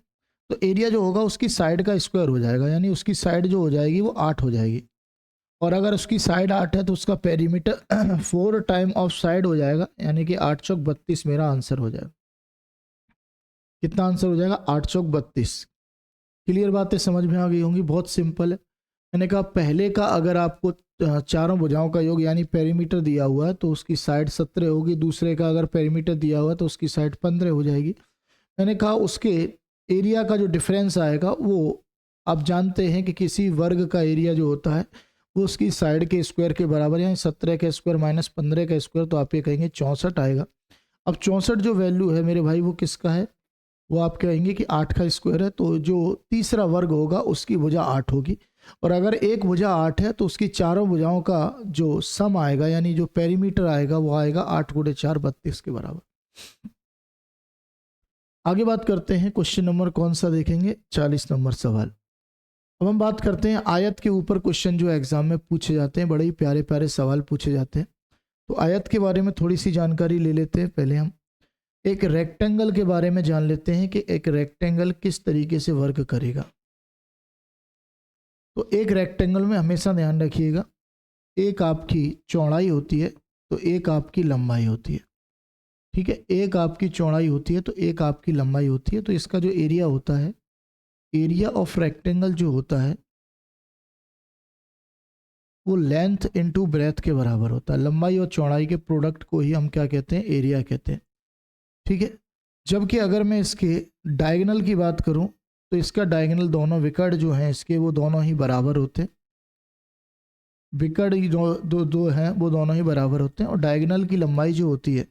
तो एरिया जो होगा उसकी साइड का स्क्वायर हो जाएगा, यानी उसकी साइड जो हो जाएगी वो 8 हो जाएगी। और अगर उसकी साइड 8 है तो उसका पेरीमीटर 4 टाइम ऑफ साइड हो जाएगा, यानी कि 8 चौक 32 मेरा आंसर हो जाएगा। कितना आंसर हो जाएगा, 8 चौक 32। क्लियर बातें समझ में आ गई होंगी, बहुत सिंपल है। मैंने कहा पहले का अगर आपको चारों भुजाओं का योग यानी पेरीमीटर दिया हुआ है तो उसकी साइड 17 होगी, दूसरे का अगर पेरीमीटर दिया हुआ है तो उसकी साइड 15 हो जाएगी। मैंने कहा उसके एरिया का जो डिफरेंस आएगा वो आप जानते हैं कि किसी वर्ग का एरिया जो होता है वो उसकी साइड के स्क्वायर के बराबर, यानी 17 का स्क्वायर माइनस 15 का स्क्वायर, तो आप ये कहेंगे 64 आएगा। अब 64 जो वैल्यू है मेरे भाई वो किसका है, वो आप कहेंगे कि 8 का स्क्वायर है, तो जो तीसरा वर्ग होगा उसकी भुजा 8 होगी। और अगर एक भुजा 8 है तो उसकी चारों भुजाओं का जो सम आएगा यानी जो पेरीमीटर आएगा वो आएगा 8 गुणे 4 32 के बराबर। आगे बात करते हैं, क्वेश्चन नंबर कौन सा देखेंगे, 40 नंबर सवाल। अब हम बात करते हैं आयत के ऊपर क्वेश्चन जो एग्जाम में पूछे जाते हैं, बड़े ही प्यारे प्यारे सवाल पूछे जाते हैं। तो आयत के बारे में थोड़ी सी जानकारी ले लेते हैं। पहले हम एक रेक्टेंगल के बारे में जान लेते हैं कि एक रेक्टेंगल किस तरीके से वर्क करेगा। तो एक रेक्टेंगल में हमेशा ध्यान रखिएगा, एक आपकी चौड़ाई होती है तो एक आपकी लंबाई होती है, ठीक है। एक आपकी चौड़ाई होती है तो एक आपकी लंबाई होती है। तो इसका जो एरिया होता है, एरिया ऑफ रेक्टेंगल जो होता है वो लेंथ इनटू ब्रेथ के बराबर होता है। लंबाई और चौड़ाई के प्रोडक्ट को ही हम क्या कहते हैं, एरिया कहते हैं, ठीक है। जबकि अगर मैं इसके डायगोनल की बात करूं तो इसका डायगोनल दोनों विकर्ण जो हैं इसके वो दोनों ही बराबर होते हैं। विकर्ण दो हैं वो दोनों ही बराबर होते हैं। और डायगोनल की लंबाई जो होती है,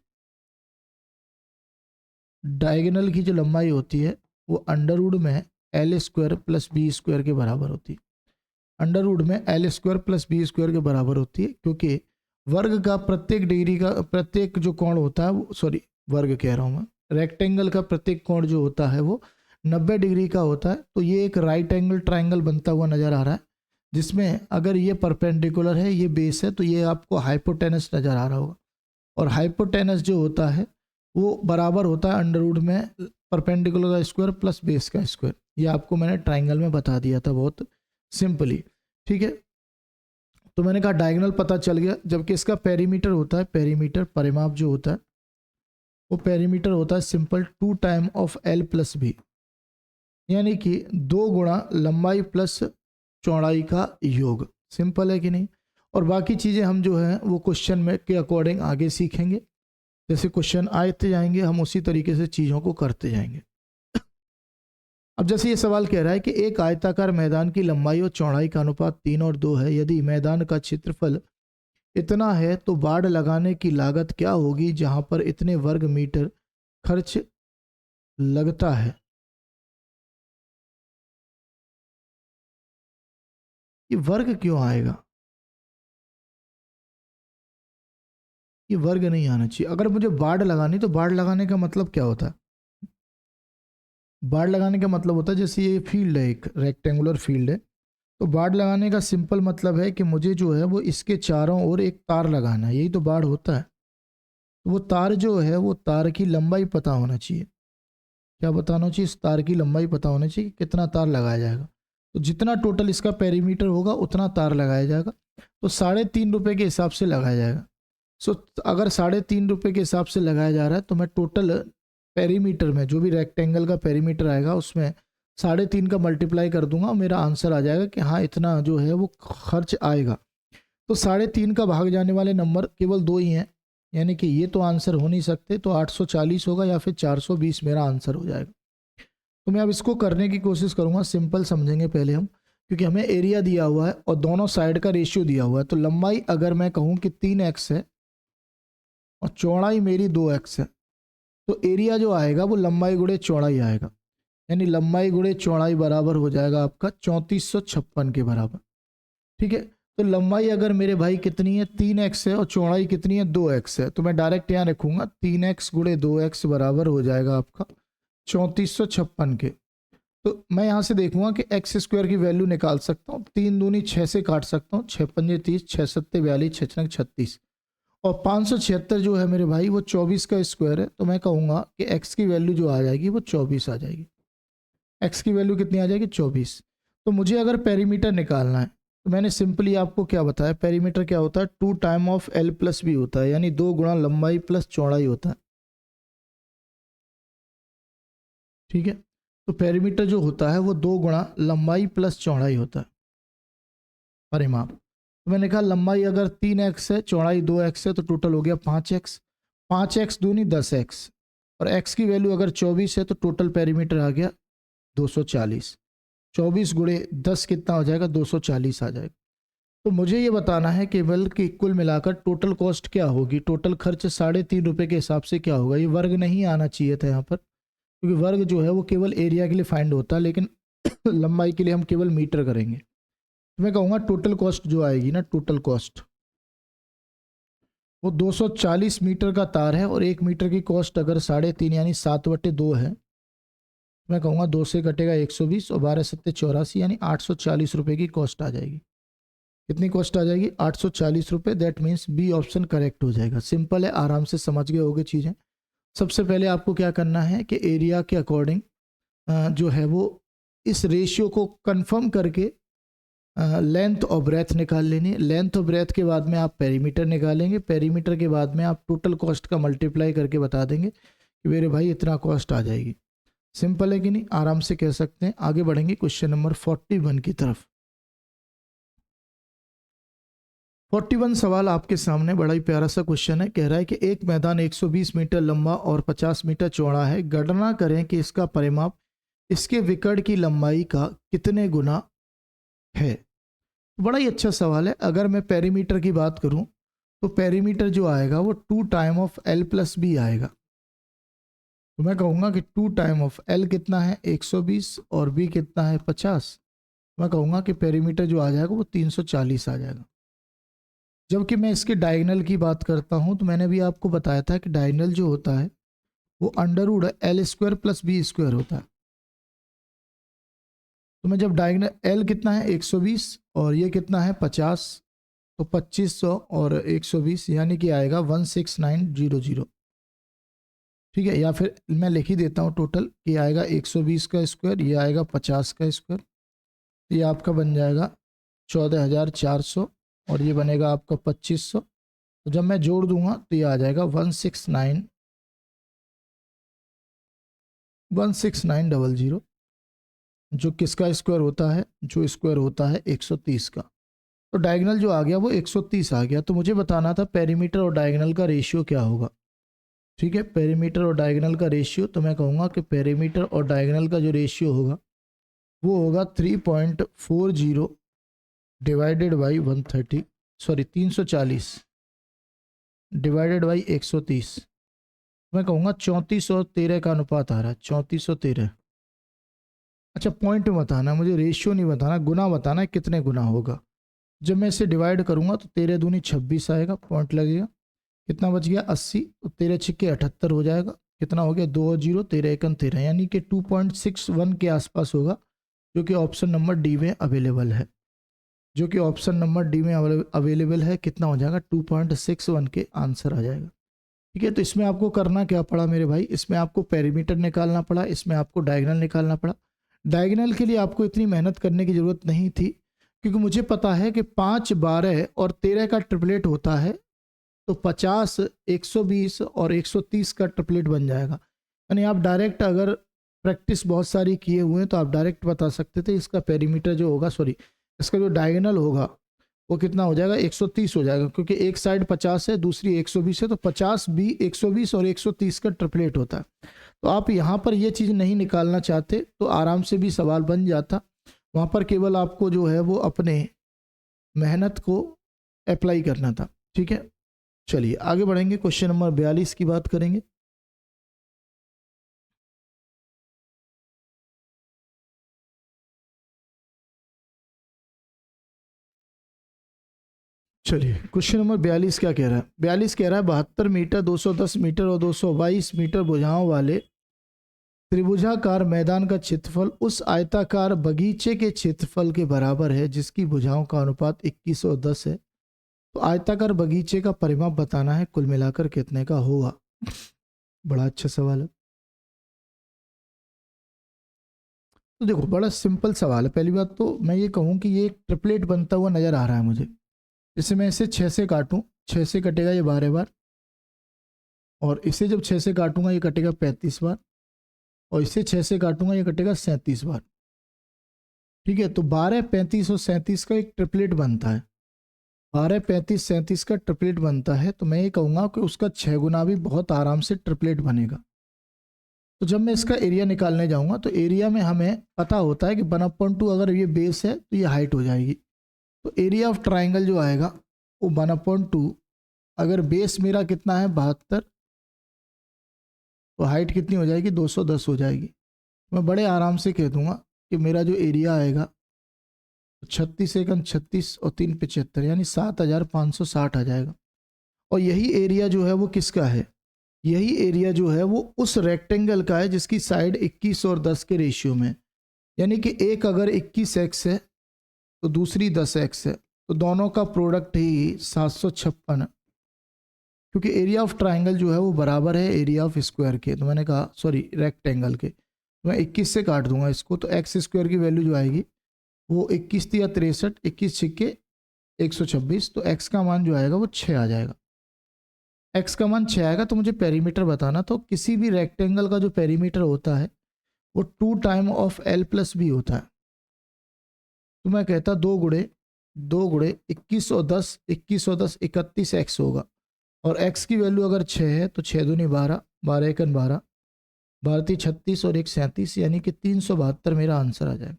डायगोनल की जो लंबाई होती है वो अंडर रूट में L square plus B square के बराबर होती है। अंडर रूट में L square plus B square के बराबर होती है, क्योंकि वर्ग का प्रत्येक डिग्री का प्रत्येक जो कोण होता है सॉरी वर्ग कह रहा हूँ मैं, रेक्टेंगल का प्रत्येक कोण जो होता है वो 90 डिग्री का होता है। तो ये एक राइट एंगल ट्राइंगल बनता हुआ नजर आ रहा है, जिसमें अगर ये परपेंडिकुलर है, ये बेस है, तो ये आपको हाइपोटेनस नजर आ रहा होगा। और हाइपोटेनस जो होता है वो बराबर होता है अंडर रूट में परपेंडिकुलर का स्क्वायर प्लस बेस का स्क्वायर। ये आपको मैंने ट्राइंगल में बता दिया था बहुत सिंपली, ठीक है। तो मैंने कहा डायगोनल पता चल गया। जबकि इसका पेरीमीटर होता है, पेरीमीटर परिमाप जो होता है वो पेरीमीटर होता है simple 2 time of L plus B, यानी कि 2 गुणा लंबाई प्लस चौड़ाई का योग। सिंपल है कि नहीं। और बाकी चीज़ें हम जो है वो क्वेश्चन में के अकॉर्डिंग आगे सीखेंगे। जैसे क्वेश्चन आते जाएंगे हम उसी तरीके से चीज़ों को करते जाएंगे। अब जैसे ये सवाल कह रहा है कि एक आयताकार मैदान की लंबाई और चौड़ाई का अनुपात 3 और 2 है। यदि मैदान का क्षेत्रफल इतना है तो बाड़ लगाने की लागत क्या होगी जहां पर इतने वर्ग मीटर खर्च लगता है। ये वर्ग क्यों आएगा, ये वर्ग नहीं आना चाहिए। अगर मुझे बाड़ लगानी तो बाड़ लगाने का मतलब क्या होता है, बाड़ लगाने का मतलब होता है जैसे ये फील्ड है, एक रेक्टेंगुलर फील्ड है, तो बाड़ लगाने का सिंपल मतलब है कि मुझे जो है वो इसके चारों ओर एक तार लगाना है, यही तो बाड़ होता है। तो वो तार जो है वो तार की लंबाई पता होना चाहिए। क्या बताना चाहिए, इस तार की लंबाई पता होना चाहिए कि कितना तार लगाया जाएगा। तो जितना टोटल इसका पेरीमीटर होगा उतना तार लगाया जाएगा। तो 3.5 रुपये के हिसाब से लगाया जाएगा। सो अगर 3.5 रुपये के हिसाब से लगाया जा रहा है तो मैं टोटल पेरीमीटर में जो भी रेक्टेंगल का पेरीमीटर आएगा उसमें 3.5 का मल्टीप्लाई कर दूंगा और मेरा आंसर आ जाएगा कि हाँ इतना जो है वो खर्च आएगा। तो 3.5 का भाग जाने वाले नंबर केवल 2 ही हैं, यानी कि ये तो आंसर हो नहीं सकते। तो 840 होगा या फिर 420 मेरा आंसर हो जाएगा। तो मैं अब इसको करने की कोशिश करूँगा, सिंपल समझेंगे पहले हम, क्योंकि हमें एरिया दिया हुआ है और दोनों साइड का रेशियो दिया हुआ है। तो लंबाई अगर मैं कहूँ कि 3x है और चौड़ाई मेरी 2x है, तो एरिया जो आएगा वो लंबाई गुणे चौड़ाई आएगा, यानी लंबाई गुणे चौड़ाई बराबर हो जाएगा आपका 3456 के बराबर, ठीक है। तो लंबाई अगर मेरे भाई कितनी है 3x है और चौड़ाई कितनी है 2x है, तो मैं डायरेक्ट यहाँ रखूंगा 3x गुणे 2x बराबर हो जाएगा आपका 3456 के। तो मैं यहाँ से देखूंगा कि एक्स स्क्वायर की वैल्यू निकाल सकता हूँ, 3 दूनी 6 से काट सकता हूँ, 6 पंजे 30, 6 सत्ते 42, 6 छक 36, और 576 जो है मेरे भाई वो 24 का स्क्वायर है। तो मैं कहूँगा कि एक्स की वैल्यू जो आ जाएगी वो 24 आ जाएगी। एक्स की वैल्यू कितनी आ जाएगी 24। तो मुझे अगर पेरीमीटर निकालना है तो मैंने सिंपली आपको क्या बताया, पेरीमीटर क्या होता है 2 time of L plus B होता है, यानी 2 गुणा लंबाई प्लस चौड़ाई होता है। ठीक है, तो पेरीमीटर जो होता है वो 2 गुणा लंबाई प्लस चौड़ाई होता है परिमाप। तो मैंने कहा लंबाई अगर 3x है, चौड़ाई 2x है, तो टोटल हो गया 5x, 5x दूनी 10x, और x की वैल्यू अगर 24 है तो टोटल पेरीमीटर आ गया 240। 24 गुणे 10 कितना हो जाएगा 240 आ जाएगा। तो मुझे ये बताना है केवल कि कुल मिलाकर टोटल कॉस्ट क्या होगी, टोटल खर्च 3.5 रुपये के हिसाब से क्या होगा। ये वर्ग नहीं आना चाहिए था यहाँ पर, क्योंकि वर्ग जो है वो केवल एरिया के लिए फाइंड होता है, लेकिन लंबाई के लिए हम केवल मीटर करेंगे। तो मैं कहूँगा टोटल कॉस्ट जो आएगी ना, टोटल कॉस्ट वो 240 मीटर का तार है, और 1 मीटर की कॉस्ट अगर 3.5 यानी 7/2 है, मैं कहूँगा 2 से कटेगा 120 और 12 सत्ते 84 यानी 840 रुपये की कॉस्ट आ जाएगी। कितनी कॉस्ट आ जाएगी 840 रुपये। That means B option correct हो जाएगा। सिंपल है, आराम से समझ गए होगे चीज़ें। सबसे पहले आपको क्या करना है कि एरिया के अकॉर्डिंग जो है वो इस रेशियो को कंफर्म करके लेंथ और ब्रेथ निकाल लेनी है। लेंथ और ब्रेथ के बाद में आप पेरीमीटर निकालेंगे, पेरीमीटर के बाद में आप टोटल कॉस्ट का मल्टीप्लाई करके बता देंगे कि मेरे भाई इतना कॉस्ट आ जाएगी। सिंपल है कि नहीं, आराम से कह सकते हैं। आगे बढ़ेंगे क्वेश्चन नंबर 41 की तरफ। 41 सवाल आपके सामने, बड़ा ही प्यारा सा क्वेश्चन है। कह रहा है कि एक मैदान 120 मीटर लंबा और 50 मीटर चौड़ा है, गणना करें कि इसका परिमाप इसके विकर्ण की लंबाई का कितने गुना है। बड़ा ही अच्छा सवाल है। अगर मैं पेरीमीटर की बात करूं तो पेरीमीटर जो आएगा वो 2 time of L plus B आएगा। तो मैं कहूँगा कि 2 टाइम ऑफ एल कितना है 120 और बी कितना है 50। मैं कहूँगा कि पेरीमीटर जो आ जाएगा वो 340 आ जाएगा। जबकि मैं इसके डायगनल की बात करता हूँ तो मैंने भी आपको बताया था कि डायगनल जो होता है वो under root L square plus B square होता है। तो मैं जब डायगनल एल कितना है 120 और ये कितना है 50, तो 2500 और 120 यानी कि आएगा 16900। ठीक है, या फिर मैं लिख ही देता हूँ टोटल, ये आएगा 120 का स्क्वायर, ये आएगा 50 का स्क्वायर, तो ये आपका बन जाएगा 14,400, और ये बनेगा आपका 2500। तो जब मैं जोड़ दूंगा तो ये आ जाएगा 16900, जो किसका स्क्वायर होता है, जो स्क्वायर होता है 130 का। तो डायगोनल जो आ गया वो 130 आ गया। तो मुझे बताना था पेरीमीटर और डायगोनल का रेशियो क्या होगा। ठीक है, पेरीमीटर और डायगोनल का रेशियो, तो मैं कहूँगा कि पेरीमीटर और डायगोनल का जो रेशियो होगा वो होगा 3.40 divided by 130, sorry 340 divided by 130। मैं कहूँगा 3413 का अनुपात आ रहा है, 3413। अच्छा, पॉइंट बताना मुझे, रेशियो नहीं बताना, गुना बताना है कितने गुना होगा। जब मैं इसे डिवाइड करूँगा तो 13 दूनी 26 आएगा, पॉइंट लगेगा। कितना बच गया 80, 13 छिक्के 78 हो जाएगा। कितना हो गया 2 0 13 एकन 13, यानी कि 2.61 के आसपास होगा, जो कि ऑप्शन नंबर डी में अवेलेबल है। जो कि ऑप्शन नंबर डी में अवेलेबल है, कितना हो जाएगा 2.61 के आंसर आ जाएगा। ठीक है, तो इसमें आपको करना क्या पड़ा मेरे भाई, इसमें आपको पेरीमीटर निकालना पड़ा, इसमें आपको डायगोनल निकालना पड़ा। डायगोनल के लिए आपको इतनी मेहनत करने की ज़रूरत नहीं थी, क्योंकि मुझे पता है कि 5, 12 और 13 का ट्रिपलेट होता है, तो 50, 120 और 130 का ट्रिपलेट बन जाएगा। यानी आप डायरेक्ट, अगर प्रैक्टिस बहुत सारी किए हुए हैं तो आप डायरेक्ट बता सकते थे इसका पेरीमीटर जो होगा, सॉरी इसका जो डायगोनल होगा वो कितना हो जाएगा 130 हो जाएगा, क्योंकि एक साइड 50 है दूसरी 120 है, तो 50 भी 120 और 130 का ट्रिपलेट होता है। तो आप यहाँ पर ये चीज़ नहीं निकालना चाहते तो आराम से भी सवाल बन जाता। वहाँ पर केवल आपको जो है वो अपने मेहनत को अप्लाई करना था। ठीक है, चलिए आगे बढ़ेंगे, क्वेश्चन नंबर 42 की बात करेंगे। चलिए क्वेश्चन नंबर 42 क्या कह रहा है? 42 कह रहा है 72 मीटर, 210 मीटर और 222 मीटर भुजाओं वाले त्रिभुजाकार मैदान का क्षेत्रफल उस आयताकार बगीचे के क्षेत्रफल के बराबर है जिसकी भुजाओं का अनुपात 2110 है। तो आयताकार बगीचे का परिमाप बताना है, कुल मिलाकर कितने का होगा? बड़ा अच्छा सवाल है। तो देखो बड़ा सिंपल सवाल है। पहली बात तो मैं ये कहूँ कि ये एक ट्रिपलेट बनता हुआ नजर आ रहा है मुझे। जैसे मैं इसे 6 से काटूं, 6 से कटेगा ये 12 बार, और इसे जब 6 से काटूंगा ये कटेगा 35 बार, और इसे 6 से काटूंगा ये कटेगा 37 बार। ठीक है, तो 12, 35 और 37 का एक ट्रिपलेट बनता है। 12, 35, 37 का ट्रिपलेट बनता है। तो मैं ये कहूँगा कि उसका 6 गुना भी बहुत आराम से ट्रिपलेट बनेगा। तो जब मैं इसका एरिया निकालने जाऊँगा तो एरिया में हमें पता होता है कि 1/2 अगर ये बेस है तो ये हाइट हो जाएगी। तो एरिया ऑफ ट्राइंगल जो आएगा वो 1/2, अगर बेस मेरा कितना है 72, तो हाइट कितनी हो जाएगी? 210 हो जाएगी। मैं बड़े आराम से कह दूंगा कि मेरा जो एरिया आएगा 36 एकम 36 और 3 75 यानी 7560 आ जाएगा। और यही एरिया जो है वो किसका है? यही एरिया जो है वो उस रेक्टेंगल का है जिसकी साइड 21 और 10 के रेशियो में, यानी कि एक अगर 21x है तो दूसरी 10x है, तो दोनों का प्रोडक्ट ही 756, क्योंकि एरिया ऑफ ट्राइंगल जो है वो बराबर है एरिया ऑफ स्क्वायर के। तो मैंने कहा सॉरी रेक्टेंगल के, तो मैं 21 से काट दूंगा इसको, तो एक्स स्क्वायर की वैल्यू जो आएगी वो 21 या 63, 21 छिक्के 126, तो एक्स का मान जो आएगा वो 6 आ जाएगा। एक्स का मान 6 आएगा। तो मुझे पेरीमीटर बताना, तो किसी भी रेक्टेंगल का जो पेरीमीटर होता है वो 2 time of L plus B होता है। तो मैं कहता 2 गुणे 21 और 10, 21 और 10 31 एक्स होगा, और x की वैल्यू अगर 6 है तो 6 दूनी 12, 12 एकन 12, 12 36 और 1 37, यानी कि 372 मेरा आंसर आ जाएगा।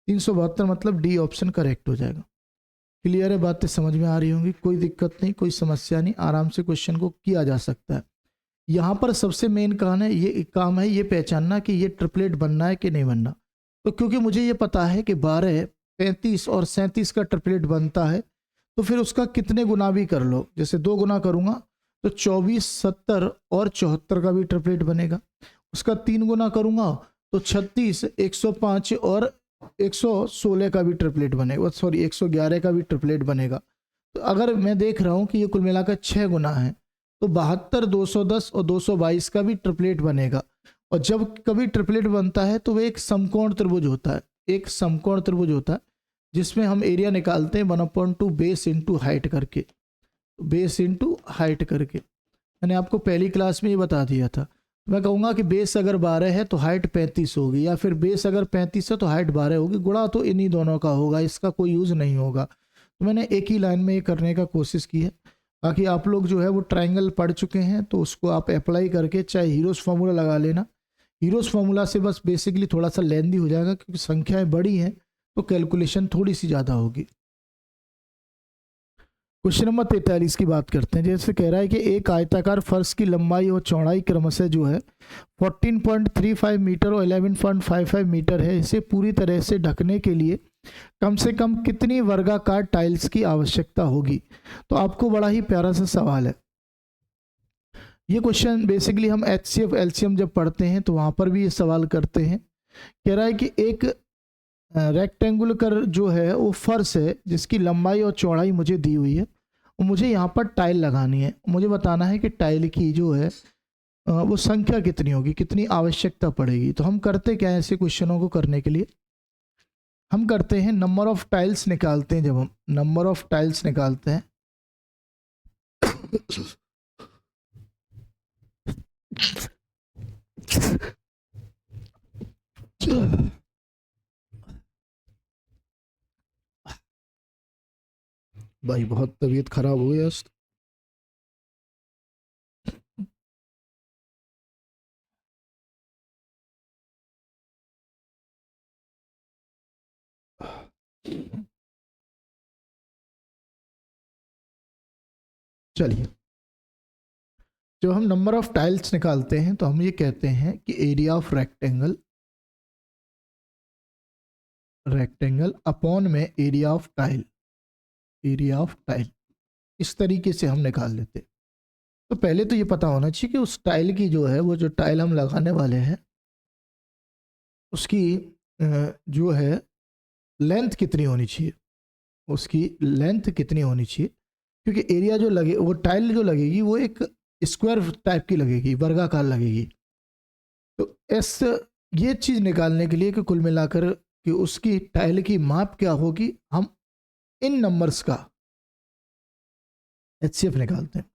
372 मतलब डी ऑप्शन करेक्ट हो जाएगा। क्लियर है? बातें समझ में आ रही होंगी, कोई दिक्कत नहीं, कोई समस्या नहीं, आराम से क्वेश्चन को किया जा सकता है। यहाँ पर सबसे मेन काम है ये पहचानना कि ये ट्रिपलेट बनना है कि नहीं बनना। तो क्योंकि मुझे ये पता है कि 12, 35 और 37 का ट्रिपलेट बनता है, तो फिर उसका कितने गुना भी कर लो। जैसे 2 गुना करूंगा तो 24, 70 और 74 का भी ट्रिपलेट बनेगा। उसका 3 गुना करूंगा तो 36, 105 और 116 का भी ट्रिपलेट बनेगा, सॉरी 111 का भी ट्रिपलेट बनेगा। तो अगर मैं देख रहा हूं कि ये कुल मिलाकर 6 गुना है, तो 72, 210 और 222 का भी ट्रिपलेट बनेगा। और जब कभी ट्रिपलेट बनता है तो वह एक समकोण त्रिभुज होता है, एक समकोण त्रिभुज होता है जिसमें हम एरिया निकालते हैं 1/2 बेस इंटू हाइट करके, बेस इंटू हाइट करके। मैंने आपको पहली क्लास में ये बता दिया था। मैं कहूँगा कि बेस अगर 12 है तो हाइट 35 होगी, या फिर बेस अगर 35 है तो हाइट 12 होगी। गुणा तो इन्हीं दोनों का होगा, इसका कोई यूज़ नहीं होगा। तो मैंने एक ही लाइन में ये करने का कोशिश की है। बाकी आप लोग जो है वो ट्राइंगल पढ़ चुके हैं तो उसको आप अप्लाई करके चाहे हीरोज़ फार्मूला लगा लेना। हीरोज़ फार्मूला से बस बेसिकली थोड़ा सा लेंदी हो जाएगा, क्योंकि संख्याएं बड़ी हैं तो कैलकुलेशन थोड़ी सी ज़्यादा होगी। क्वेश्चन नंबर 43 की बात करते हैं। जैसे कह रहा है कि एक आयताकार फर्श की लंबाई और चौड़ाई क्रमशः जो है 14.35 मीटर और 11.55 मीटर है। इसे पूरी तरह से ढकने के लिए कम से कम कितनी वर्गाकार टाइल्स की आवश्यकता होगी? तो आपको बड़ा ही प्यारा सा सवाल है ये क्वेश्चन। बेसिकली हम HCF LCM जब पढ़ते हैं तो वहाँ पर भी ये सवाल करते हैं। कह रहा है कि एक रेक्टेंगुलर जो है वो फर्श है जिसकी लंबाई और चौड़ाई मुझे दी हुई है, और मुझे यहाँ पर टाइल लगानी है। मुझे बताना है कि टाइल की जो है वो संख्या कितनी होगी, कितनी आवश्यकता पड़ेगी। तो हम करते क्या है ऐसे क्वेश्चनों को करने के लिए? हम करते हैं नंबर ऑफ टाइल्स निकालते हैं। जब हम नंबर ऑफ टाइल्स निकालते हैं भाई बहुत तबीयत खराब हो गई आज। चलिए, जब हम नंबर ऑफ टाइल्स निकालते हैं तो हम ये कहते हैं कि area of rectangle, rectangle upon में area of tile, area of tile. इस तरीके से हम निकाल लेते। तो पहले तो ये पता होना चाहिए कि उस टाइल की जो है, वो जो टाइल हम लगाने वाले हैं उसकी जो है लेंथ कितनी होनी चाहिए, उसकी लेंथ कितनी होनी चाहिए, क्योंकि एरिया जो लगे, वो टाइल जो लगेगी वो एक स्क्वायर टाइप की लगेगी, वर्गाकार लगेगी। तो एस ये चीज़ निकालने के लिए कि कुल मिलाकर कि उसकी टाइल की माप क्या होगी, हम इन नंबर्स का HCF निकालते हैं।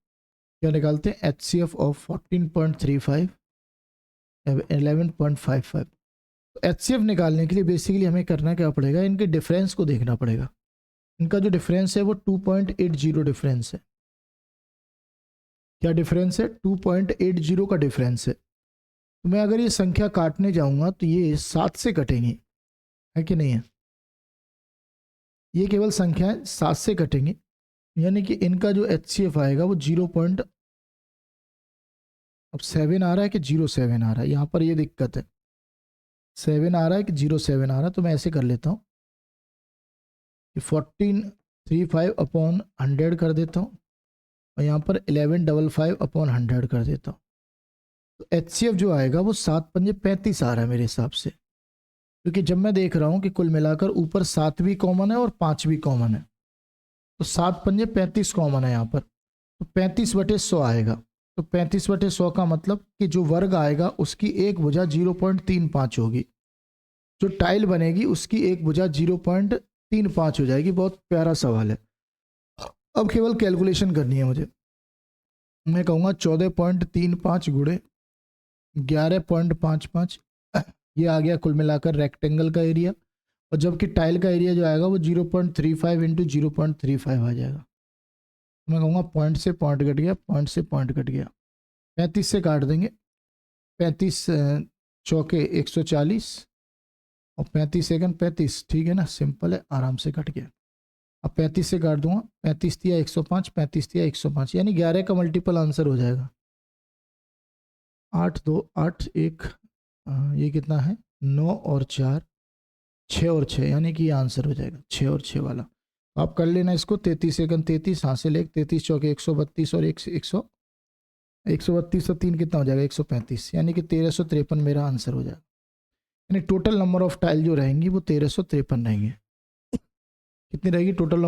क्या निकालते हैं? HCF of 14.35 11.55। तो HCF निकालने के लिए बेसिकली हमें करना क्या पड़ेगा, इनके डिफरेंस को देखना पड़ेगा। इनका जो डिफरेंस है वो 2.80 डिफरेंस है। क्या डिफरेंस है? 2.80 का डिफरेंस है। तो मैं अगर ये संख्या काटने जाऊंगा तो ये 7 से कटेंगी, है कि नहीं है? ये केवल संख्याएं 7 से कटेंगी, यानी कि इनका जो HCF आएगा वो 0. अब 7 आ रहा है कि 0.7 आ रहा है, यहाँ पर ये दिक्कत है। 7 आ रहा है कि 0.7 आ रहा है, तो मैं ऐसे कर लेता हूँ कि 1435 अपॉन 100 कर देता हूँ और यहाँ पर 1155 अपॉन 100 कर देता हूँ। तो HCF जो आएगा वो 7 पंजे 35 आ रहा है मेरे हिसाब से, क्योंकि जब मैं देख रहा हूँ कि कुल मिलाकर ऊपर 7 भी कॉमन है और 5 भी कॉमन है, तो 7 पंजे 35 कॉमन है यहाँ पर, तो 35/100 आएगा। तो 35/100 का मतलब कि जो वर्ग आएगा उसकी एक भुजा 0.35 होगी, जो टाइल बनेगी उसकी एक भुजा 0.35 हो जाएगी। बहुत प्यारा सवाल है। अब केवल कैलकुलेशन करनी है मुझे। मैं कहूँगा 14.35 गुणे 11.55, ये आ गया कुल मिलाकर रेक्टेंगल का एरिया, और जबकि टाइल का एरिया जो आएगा वो 0.35 इंटू 0.35 आ जाएगा। मैं कहूँगा पॉइंट से पॉइंट कट गया, पॉइंट से पॉइंट कट गया, 35 से काट देंगे। 35 चौके 140 और 35 सेकंड 35, ठीक है ना, सिंपल है, आराम से कट गया। अब 35 से काट दूंगा, 35 दिया 105, 35 दिया 105, यानी 11 का मल्टीपल आंसर हो जाएगा। 8 2 8 1, ये कितना है? 9 और 4, 6 और 6, यानी कि ये आंसर हो जाएगा 6 और 6 वाला। आप कर लेना इसको। 33 सेकंड 33, हासिल 1, 33 चौके 132 और 132 और 3 कितना हो जाएगा? 135, यानी कि 1353 मेरा आंसर हो जाएगा। यानी टोटल नंबर ऑफ टाइल जो रहेंगी वो 1353 रहेंगे। कितनी रहेगी टोटल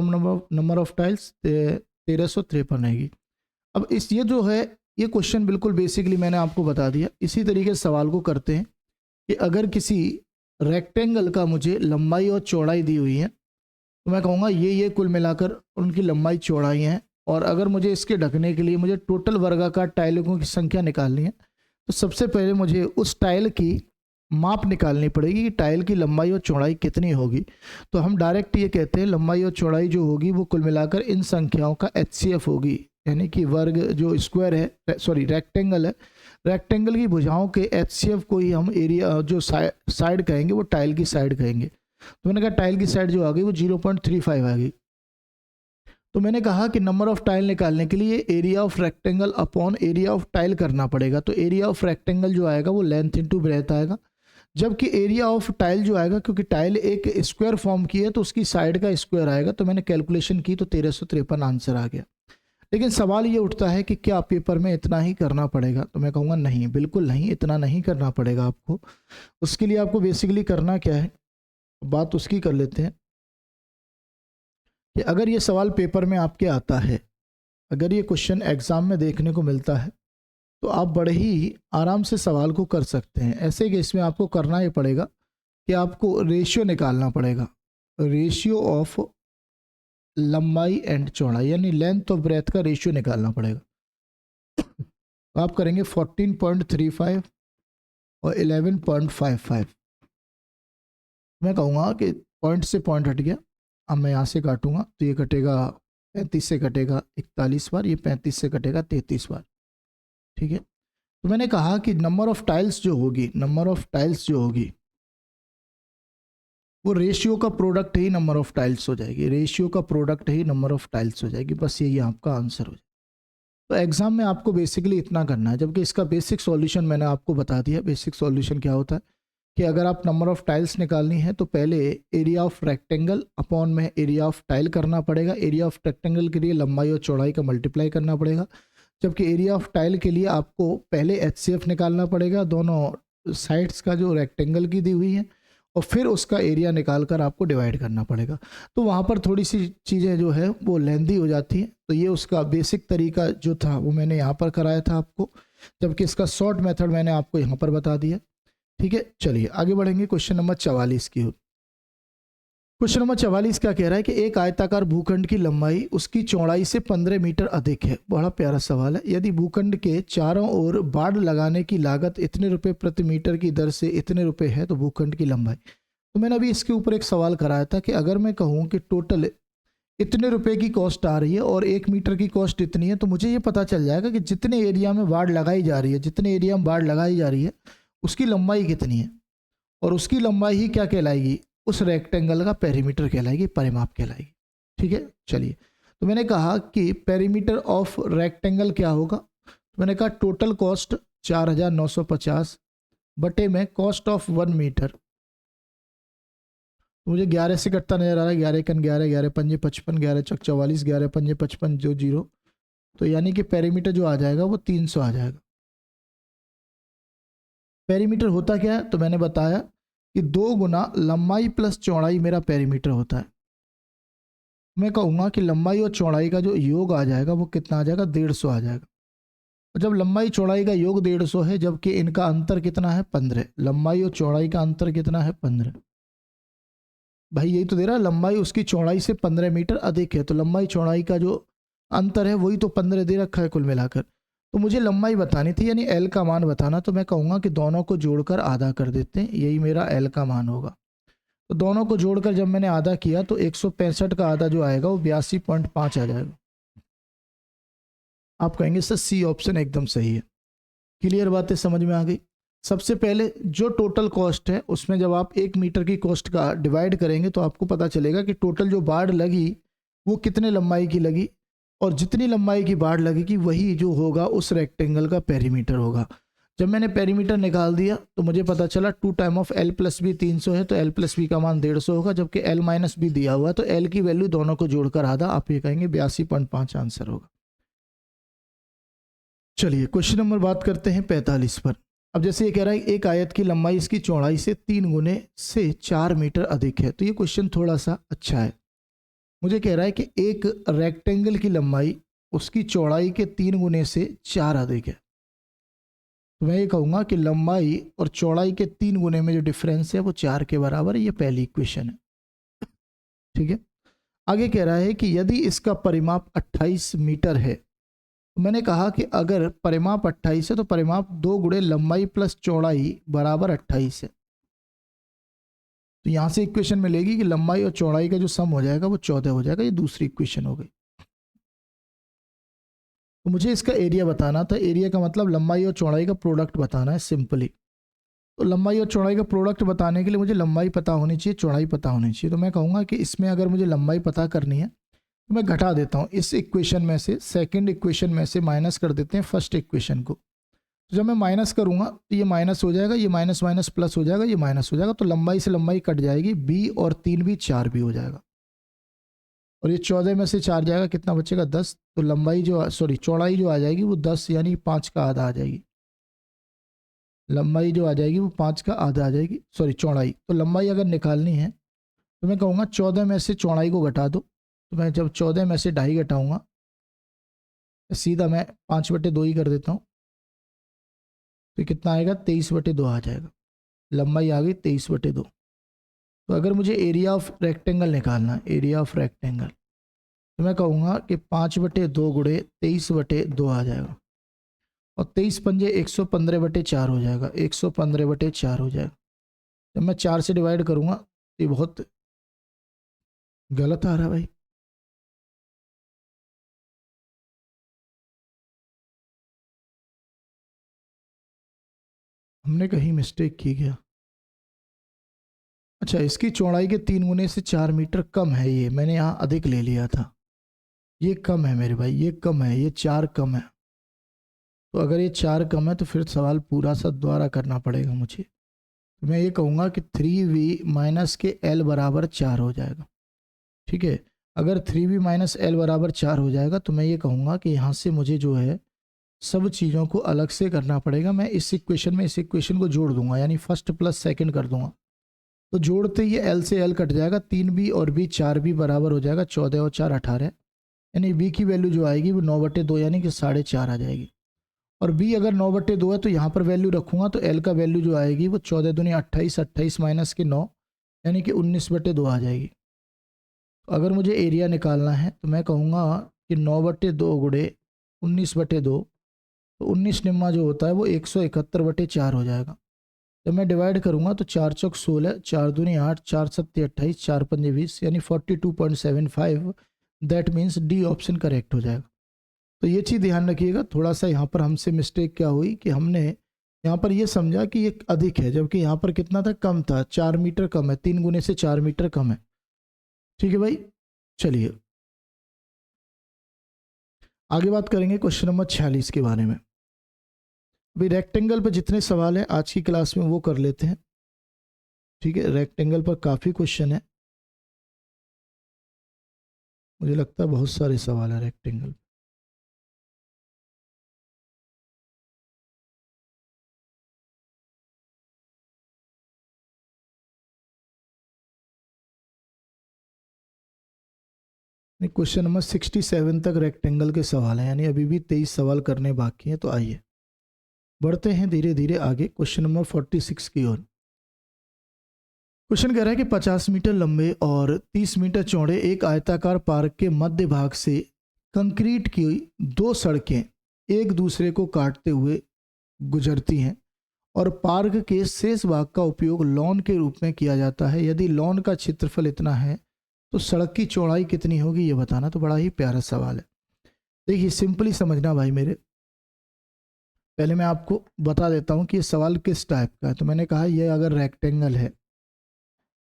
नंबर ऑफ टाइल्स? 1353 रहेगी। अब इस ये जो है, ये क्वेश्चन बिल्कुल बेसिकली मैंने आपको बता दिया। इसी तरीके से सवाल को करते हैं कि अगर किसी रेक्टेंगल का मुझे लंबाई और चौड़ाई दी हुई है, तो मैं कहूँगा ये कुल मिलाकर उनकी लंबाई चौड़ाई है, और अगर मुझे इसके ढकने के लिए मुझे टोटल वर्गाकार टाइलों की संख्या निकालनी है, तो सबसे पहले मुझे उस टाइल की माप निकालनी पड़ेगी कि टाइल की लंबाई और चौड़ाई कितनी होगी। तो हम डायरेक्ट ये कहते हैं लंबाई और चौड़ाई जो होगी वो कुल मिलाकर इन संख्याओं का HCF होगी, यानी कि वर्ग जो स्क्वायर है, सॉरी रेक्टेंगल है, रेक्टेंगल की भुजाओं के HCF को ही हम एरिया जो साइड कहेंगे वो टाइल की साइड कहेंगे। तो मैंने कहा टाइल की साइड जो आ गई वो 0.35 आ गई। तो मैंने कहा कि नंबर ऑफ टाइल निकालने के लिए area of rectangle upon area of tile करना पड़ेगा। तो एरिया ऑफ रेक्टेंगल जो आएगा वो लेंथ इंटू ब्रेथ आएगा, जबकि एरिया ऑफ टाइल जो आएगा, क्योंकि टाइल एक स्क्वायर फॉर्म की है तो उसकी साइड का स्क्वायर आएगा। तो मैंने कैलकुलेशन की तो 1353 आंसर आ गया। लेकिन सवाल ये उठता है कि क्या पेपर में इतना ही करना पड़ेगा? तो मैं कहूँगा नहीं, बिल्कुल नहीं, इतना नहीं करना पड़ेगा आपको। उसके लिए आपको बेसिकली करना क्या है, बात उसकी कर लेते हैं कि अगर ये सवाल पेपर में आपके आता है, अगर ये क्वेश्चन एग्जाम में देखने को मिलता है, तो आप बड़े ही आराम से सवाल को कर सकते हैं। ऐसे केस में आपको करना ये पड़ेगा कि आपको रेशियो निकालना पड़ेगा, रेशियो ऑफ लंबाई एंड चौड़ाई, यानी लेंथ और ब्रेथ का रेशियो निकालना पड़ेगा। तो आप करेंगे 14.35 और 11.55। मैं कहूँगा कि पॉइंट से पॉइंट हट गया। अब मैं यहाँ से काटूंगा तो ये कटेगा 35 से कटेगा 41 बार, ये 35 से कटेगा 33 बार, ठीक है। तो मैंने कहा कि नंबर ऑफ टाइल्स जो होगी, नंबर ऑफ टाइल्स जो होगी वो रेशियो का product he number of tiles हो जाएगी, रेशियो का product he number of tiles हो जाएगी। बस यही आपका आंसर हो जाएगा। तो एग्जाम में आपको बेसिकली इतना करना है, जबकि इसका बेसिक सॉल्यूशन मैंने आपको बता दिया। बेसिक सॉल्यूशन क्या होता है कि अगर आप नंबर ऑफ टाइल्स निकालनी है तो पहले एरिया ऑफ रेक्टेंगल अपॉन में एरिया ऑफ टाइल करना पड़ेगा। एरिया ऑफ रेक्टेंगल के लिए लंबाई और चौड़ाई का मल्टीप्लाई करना पड़ेगा, जबकि एरिया ऑफ टाइल के लिए आपको पहले HCF निकालना पड़ेगा दोनों साइड्स का जो रेक्टेंगल की दी हुई है, और फिर उसका एरिया निकाल कर आपको डिवाइड करना पड़ेगा। तो वहाँ पर थोड़ी सी चीज़ें जो है वो लेंदी हो जाती हैं। तो ये उसका बेसिक तरीका जो था वो मैंने यहाँ पर कराया था आपको, जबकि इसका शॉर्ट मेथड मैंने आपको यहाँ पर बता दिया। ठीक है, चलिए आगे बढ़ेंगे क्वेश्चन नंबर 44 की ओर। क्वेश्चन नंबर 44 क्या कह रहा है कि एक आयताकार भूखंड की लंबाई उसकी चौड़ाई से 15 मीटर अधिक है। बड़ा प्यारा सवाल है। यदि भूखंड के चारों ओर बाड़ लगाने की लागत इतने रुपए प्रति मीटर की दर से इतने रुपए है तो भूखंड की लंबाई। तो मैंने अभी इसके ऊपर एक सवाल कराया था कि अगर मैं कहूँ कि टोटल इतने रुपए की कॉस्ट आ रही है और 1 मीटर की कॉस्ट इतनी है, तो मुझे ये पता चल जाएगा कि जितने एरिया में बाड़ लगाई जा रही है, जितने एरिया में बाड़ लगाई जा रही है उसकी लंबाई कितनी है, और उसकी लंबाई ही क्या कहलाएगी, उस रेक्टेंगल का पेरीमीटर कहलाएगी, परिमाप कहलाएगी। ठीक है, चलिए। तो मैंने कहा कि पेरीमीटर ऑफ रेक्टेंगल क्या होगा, तो मैंने कहा टोटल कॉस्ट 4950 बटे में कॉस्ट ऑफ 1 मीटर। मुझे 11 से कटता नजर आ रहा है, 11 कन 11, 11 पंजे 55, 11 चक 44, 11 पंजे 55 जो 0, तो यानी कि पेरीमीटर जो आ जाएगा वो 300 आ जाएगा। पेरीमीटर होता क्या है, तो मैंने बताया कि 2 गुना लंबाई प्लस चौड़ाई मेरा पेरीमीटर होता है। मैं कहूँगा कि लंबाई और चौड़ाई का जो योग आ जाएगा वो कितना आ जाएगा, 150 आ जाएगा। और जब लंबाई चौड़ाई का योग 150 है, जबकि इनका अंतर कितना है 15, लंबाई और चौड़ाई का अंतर कितना है 15, भाई यही तो दे रहा है, लंबाई उसकी चौड़ाई से 15 मीटर अधिक है, तो लंबाई चौड़ाई का जो अंतर है वही तो 15 दे रखा है कुल मिलाकर। तो मुझे लंबाई बतानी थी, यानी L का मान बताना, तो मैं कहूँगा कि दोनों को जोड़कर आधा कर देते हैं, यही मेरा L का मान होगा। तो दोनों को जोड़कर जब मैंने आधा किया तो 165 का आधा जो आएगा वो 82.5 आ जाएगा। आप कहेंगे सर C ऑप्शन एकदम सही है। क्लियर बातें समझ में आ गई। सबसे पहले जो टोटल कॉस्ट है उसमें जब आप 1 मीटर की कॉस्ट का डिवाइड करेंगे तो आपको पता चलेगा कि टोटल जो बाड़ लगी वो कितने लंबाई की लगी, और जितनी लंबाई की बाड़ लगेगी वही जो होगा उस रेक्टेंगल का पेरीमीटर होगा। जब मैंने पेरीमीटर निकाल दिया तो मुझे पता चला 2 time of L plus B 300 है, तो L प्लस बी का मान 150 होगा, जबकि L माइनस बी दिया हुआ है, तो L की वैल्यू दोनों को जोड़कर आधा, आप ये कहेंगे 82.5 आंसर होगा। चलिए क्वेश्चन नंबर बात करते हैं 45 पर। अब जैसे ये कह रहा है एक आयत की लंबाई इसकी चौड़ाई से 3 गुने से 4 मीटर अधिक है, तो ये क्वेश्चन थोड़ा सा अच्छा है। मुझे कह रहा है कि एक रेक्टेंगल की लंबाई उसकी चौड़ाई के 3 गुने से 4 अधिक है, तो मैं ये कहूँगा कि लंबाई और चौड़ाई के 3 गुने में जो डिफरेंस है वो 4 के बराबर है। ये पहली इक्वेशन है। ठीक है, आगे कह रहा है कि यदि इसका परिमाप 28 मीटर है, तो मैंने कहा कि अगर परिमाप 28 है तो परिमाप 2 गुणे लंबाई प्लस चौड़ाई बराबर 28 है। तो यहाँ से इक्वेशन मिलेगी कि लंबाई और चौड़ाई का जो सम हो जाएगा वो 14 हो जाएगा। ये दूसरी इक्वेशन हो गई। तो मुझे इसका एरिया बताना था। एरिया का मतलब लंबाई और चौड़ाई का प्रोडक्ट बताना है सिंपली। तो लंबाई और चौड़ाई का प्रोडक्ट बताने के लिए मुझे लंबाई पता होनी चाहिए, चौड़ाई पता होनी चाहिए। तो मैं कहूँगा कि इसमें अगर मुझे लंबाई पता करनी है तो मैं घटा देता हूँ इस इक्वेशन में से, सेकंड इक्वेशन में से माइनस कर देते हैं फर्स्ट इक्वेशन को। तो जब मैं माइनस करूँगा तो ये माइनस हो जाएगा, ये माइनस माइनस प्लस हो जाएगा, ये माइनस हो जाएगा, तो लंबाई से लंबाई कट जाएगी, बी और 3 भी 4 भी हो जाएगा, और ये 14 में से 4 जाएगा, कितना बचेगा 10। तो लंबाई जो चौड़ाई जो आ जाएगी वो 10 यानी 5 का आधा आ जाएगी। लंबाई जो आ जाएगी वो 5 का आधा आ जाएगी, चौड़ाई। तो लंबाई अगर निकालनी है तो मैं कहूँगा 14 में से चौड़ाई को घटा दो। तो मैं जब 14 में से 2.5 घटाऊँगा सीधा मैं 5/2 ही कर देता हूँ, तो कितना आएगा 23/2 आ जाएगा। लंबाई आ गई 23/2। तो अगर मुझे एरिया ऑफ रेक्टेंगल निकालना है, एरिया ऑफ रेक्टेंगल, तो मैं कहूँगा कि 5/2 गुणे 23/2 आ जाएगा, और 23 पंजे 115/4 हो जाएगा, 115/4 हो जाएगा। जब मैं 4 से डिवाइड करूँगा तो ये बहुत गलत आ रहा है भाई। हमने कहीं मिस्टेक की क्या? अच्छा, इसकी चौड़ाई के 3 गुने से 4 मीटर कम है, ये मैंने यहाँ अधिक ले लिया था। ये कम है मेरे भाई, ये कम है, ये 4 कम है। तो अगर ये 4 कम है तो फिर सवाल पूरा सा दोबारा करना पड़ेगा मुझे। तो मैं ये कहूँगा कि 3v माइनस के l बराबर 4 हो जाएगा। ठीक है, अगर 3v माइनस l बराबर 4 हो जाएगा तो मैं ये कहूँगा कि यहाँ से मुझे जो है सब चीज़ों को अलग से करना पड़ेगा। मैं इस इक्वेशन में इस इक्वेशन को जोड़ दूंगा, यानी फर्स्ट प्लस सेकंड कर दूंगा। तो जोड़ते ही l से l कट जाएगा, 3b और b 4b बराबर हो जाएगा 14 और 4 18, यानी b की वैल्यू जो आएगी वो 9/2 यानी कि 4.5 आ जाएगी। और b अगर 9/2 है तो यहाँ पर वैल्यू रखूँगा तो l का वैल्यू जो आएगी वो 14 दूनी 28, 28 माइनस के 9 यानी कि 19/2 आ जाएगी। तो अगर मुझे एरिया निकालना है तो मैं कहूँगा कि 9/2 गुणे 19/2, तो 19 निम्मा जो होता है वो 171/4 हो जाएगा। जब मैं डिवाइड करूँगा तो 4 चौक 16, 4 दूनी 8, 4 सत्ते 28, 4 पंजे 20 यानी 42.75। That means D option correct हो जाएगा। तो ये चीज़ ध्यान रखिएगा। थोड़ा सा यहाँ पर हमसे मिस्टेक क्या हुई कि हमने यहाँ पर ये समझा कि ये अधिक है, जबकि यहाँ पर कितना था, कम था, 4 मीटर कम है, 3 गुने से 4 मीटर कम है। ठीक है भाई, चलिए आगे बात करेंगे क्वेश्चन नंबर 46 के बारे में। अभी रेक्टेंगल पर जितने सवाल हैं आज की क्लास में वो कर लेते हैं। ठीक है, रेक्टेंगल पर काफ़ी क्वेश्चन है, मुझे लगता है बहुत सारे सवाल हैं रेक्टेंगल। क्वेश्चन नंबर 67 तक रेक्टेंगल के सवाल हैं, यानी अभी भी 23 सवाल करने बाकी हैं। तो आइए बढ़ते हैं धीरे धीरे आगे क्वेश्चन नंबर 46 की ओर। क्वेश्चन कह रहा है कि 50 मीटर लंबे और 30 मीटर चौड़े एक आयताकार पार्क के मध्य भाग से कंक्रीट की 2 सड़कें एक दूसरे को काटते हुए गुजरती हैं और पार्क के शेष भाग का उपयोग लॉन के रूप में किया जाता है। यदि लॉन का क्षेत्रफल इतना है तो सड़क की चौड़ाई कितनी होगी ये बताना। तो बड़ा ही प्यारा सवाल है। देखिए सिंपली समझना भाई मेरे, पहले मैं आपको बता देता हूँ कि ये सवाल किस टाइप का है। तो मैंने कहा ये अगर रेक्टेंगल है,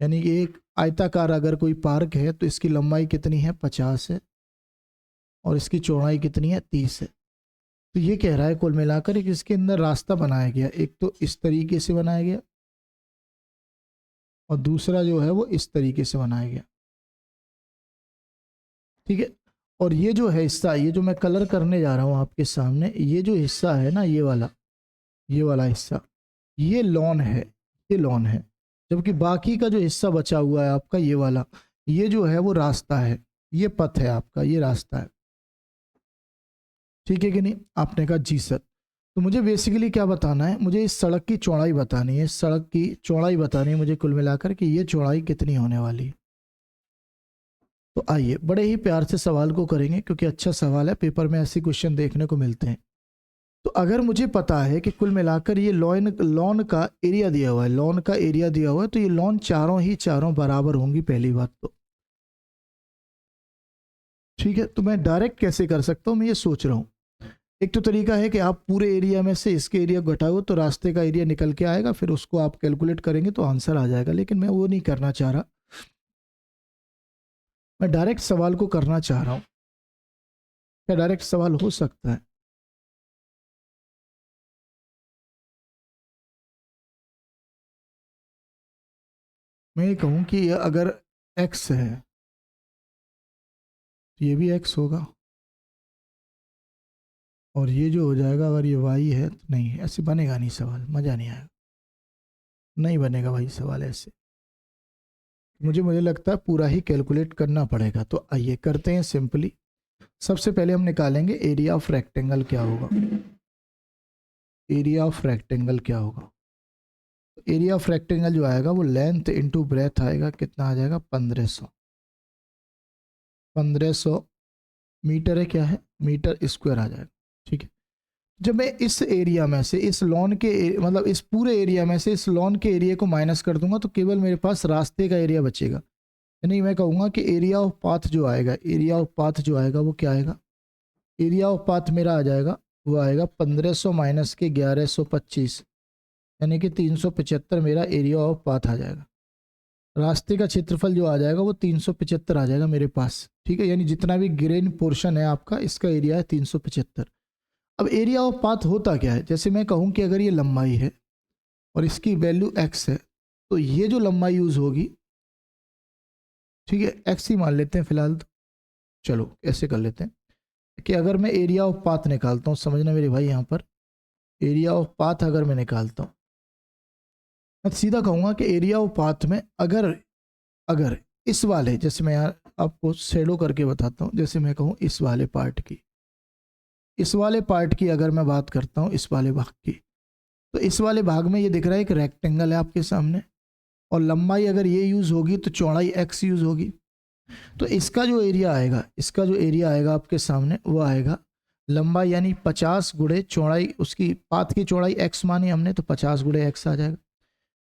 यानी कि एक आयताकार अगर कोई पार्क है तो इसकी लंबाई कितनी है, 50 है, और इसकी चौड़ाई कितनी है, 30 है। तो ये कह रहा है कुल मिलाकर एक इसके अंदर रास्ता बनाया गया, एक तो इस तरीके से बनाया गया और दूसरा जो है वो इस तरीके से बनाया गया। ठीक है, और ये जो है हिस्सा, ये जो मैं कलर करने जा रहा हूँ आपके सामने, ये जो हिस्सा है ना, ये वाला हिस्सा, ये लॉन है, ये लॉन है। जबकि बाकी का जो हिस्सा बचा हुआ है आपका ये वाला, ये जो है वो रास्ता है, ये पथ है आपका, ये रास्ता है। ठीक है कि नहीं? आपने कहा जी सर। तो मुझे बेसिकली क्या बताना है, मुझे इस सड़क की चौड़ाई बतानी है, सड़क की चौड़ाई बतानी है मुझे कुल मिलाकर कि ये चौड़ाई कितनी होने वाली है। तो आइए बड़े ही प्यार से सवाल को करेंगे क्योंकि अच्छा सवाल है, पेपर में ऐसे क्वेश्चन देखने को मिलते हैं। तो अगर मुझे पता है कि कुल मिलाकर ये लॉन का एरिया दिया हुआ है, लॉन का एरिया दिया हुआ है, तो ये लॉन चारों बराबर होंगी पहली बात तो। ठीक है, तो मैं डायरेक्ट कैसे कर सकता हूँ, मैं ये सोच रहा हूँ। एक तो तरीका है कि आप पूरे एरिया में से इसके एरिया घटाओ तो रास्ते का एरिया निकल के आएगा, फिर उसको आप कैलकुलेट करेंगे तो आंसर आ जाएगा। लेकिन मैं वो नहीं करना चाह रहा, मैं डायरेक्ट सवाल को करना चाह रहा हूँ। क्या डायरेक्ट सवाल हो सकता है? मैं ये कहूँ कि अगर x है तो ये भी x होगा, और ये जो हो जाएगा अगर ये y है तो नहीं, ऐसे बनेगा नहीं सवाल, मज़ा नहीं आएगा, नहीं बनेगा भाई सवाल ऐसे। मुझे लगता है पूरा ही कैलकुलेट करना पड़ेगा। तो आइए करते हैं सिंपली। सबसे पहले हम निकालेंगे एरिया ऑफ रेक्टेंगल क्या होगा। एरिया ऑफ रेक्टेंगल क्या होगा? एरिया ऑफ रेक्टेंगल जो आएगा वो लेंथ इंटू ब्रेथ आएगा, कितना आ जाएगा, 1500। 1500 मीटर है, क्या है, मीटर स्क्वायर आ जाएगा। ठीक है, जब मैं इस एरिया में से इस लॉन के मतलब इस पूरे एरिया में से इस लॉन के एरिया को माइनस कर दूंगा तो केवल मेरे पास रास्ते का एरिया बचेगा। यानी मैं कहूँगा कि एरिया ऑफ पाथ जो आएगा, एरिया ऑफ पाथ जो आएगा वो क्या आएगा, एरिया ऑफ पाथ मेरा आ जाएगा, वो आएगा 1500 माइनस के 1125, यानी कि 375 मेरा एरिया ऑफ पाथ आ जाएगा। रास्ते का क्षेत्रफल जो आ जाएगा वो 375 आ जाएगा मेरे पास। ठीक है, यानी जितना भी ग्रेन पोर्शन है आपका, इसका एरिया है 375। अब एरिया ऑफ पाथ होता क्या है, जैसे मैं कहूँ कि अगर ये लंबाई है और इसकी वैल्यू x है, तो ये जो लंबाई यूज होगी, ठीक है, x ही मान लेते हैं फिलहाल। तो चलो ऐसे कर लेते हैं कि अगर मैं एरिया ऑफ पाथ निकालता हूँ, समझना मेरे भाई, यहाँ पर एरिया ऑफ पाथ अगर मैं निकालता हूँ, मैं सीधा कहूँगा कि एरिया ऑफ पाथ में अगर अगर इस वाले, जैसे मैं यहाँ आपको शेडो करके बताता हूँ, जैसे मैं कहूँ इस वाले पार्ट की, इस वाले पार्ट की अगर मैं बात करता हूँ, इस वाले भाग की, तो इस वाले भाग में ये दिख रहा है एक रेक्टेंगल है आपके सामने, और लंबाई अगर ये यूज होगी तो चौड़ाई x यूज होगी। तो इसका जो एरिया आएगा, इसका जो एरिया आएगा आपके सामने, वो आएगा लंबाई यानी 50 गुणे चौड़ाई, उसकी पाथ की चौड़ाई x मानी हमने, तो 50 गुणे x आ जाएगा,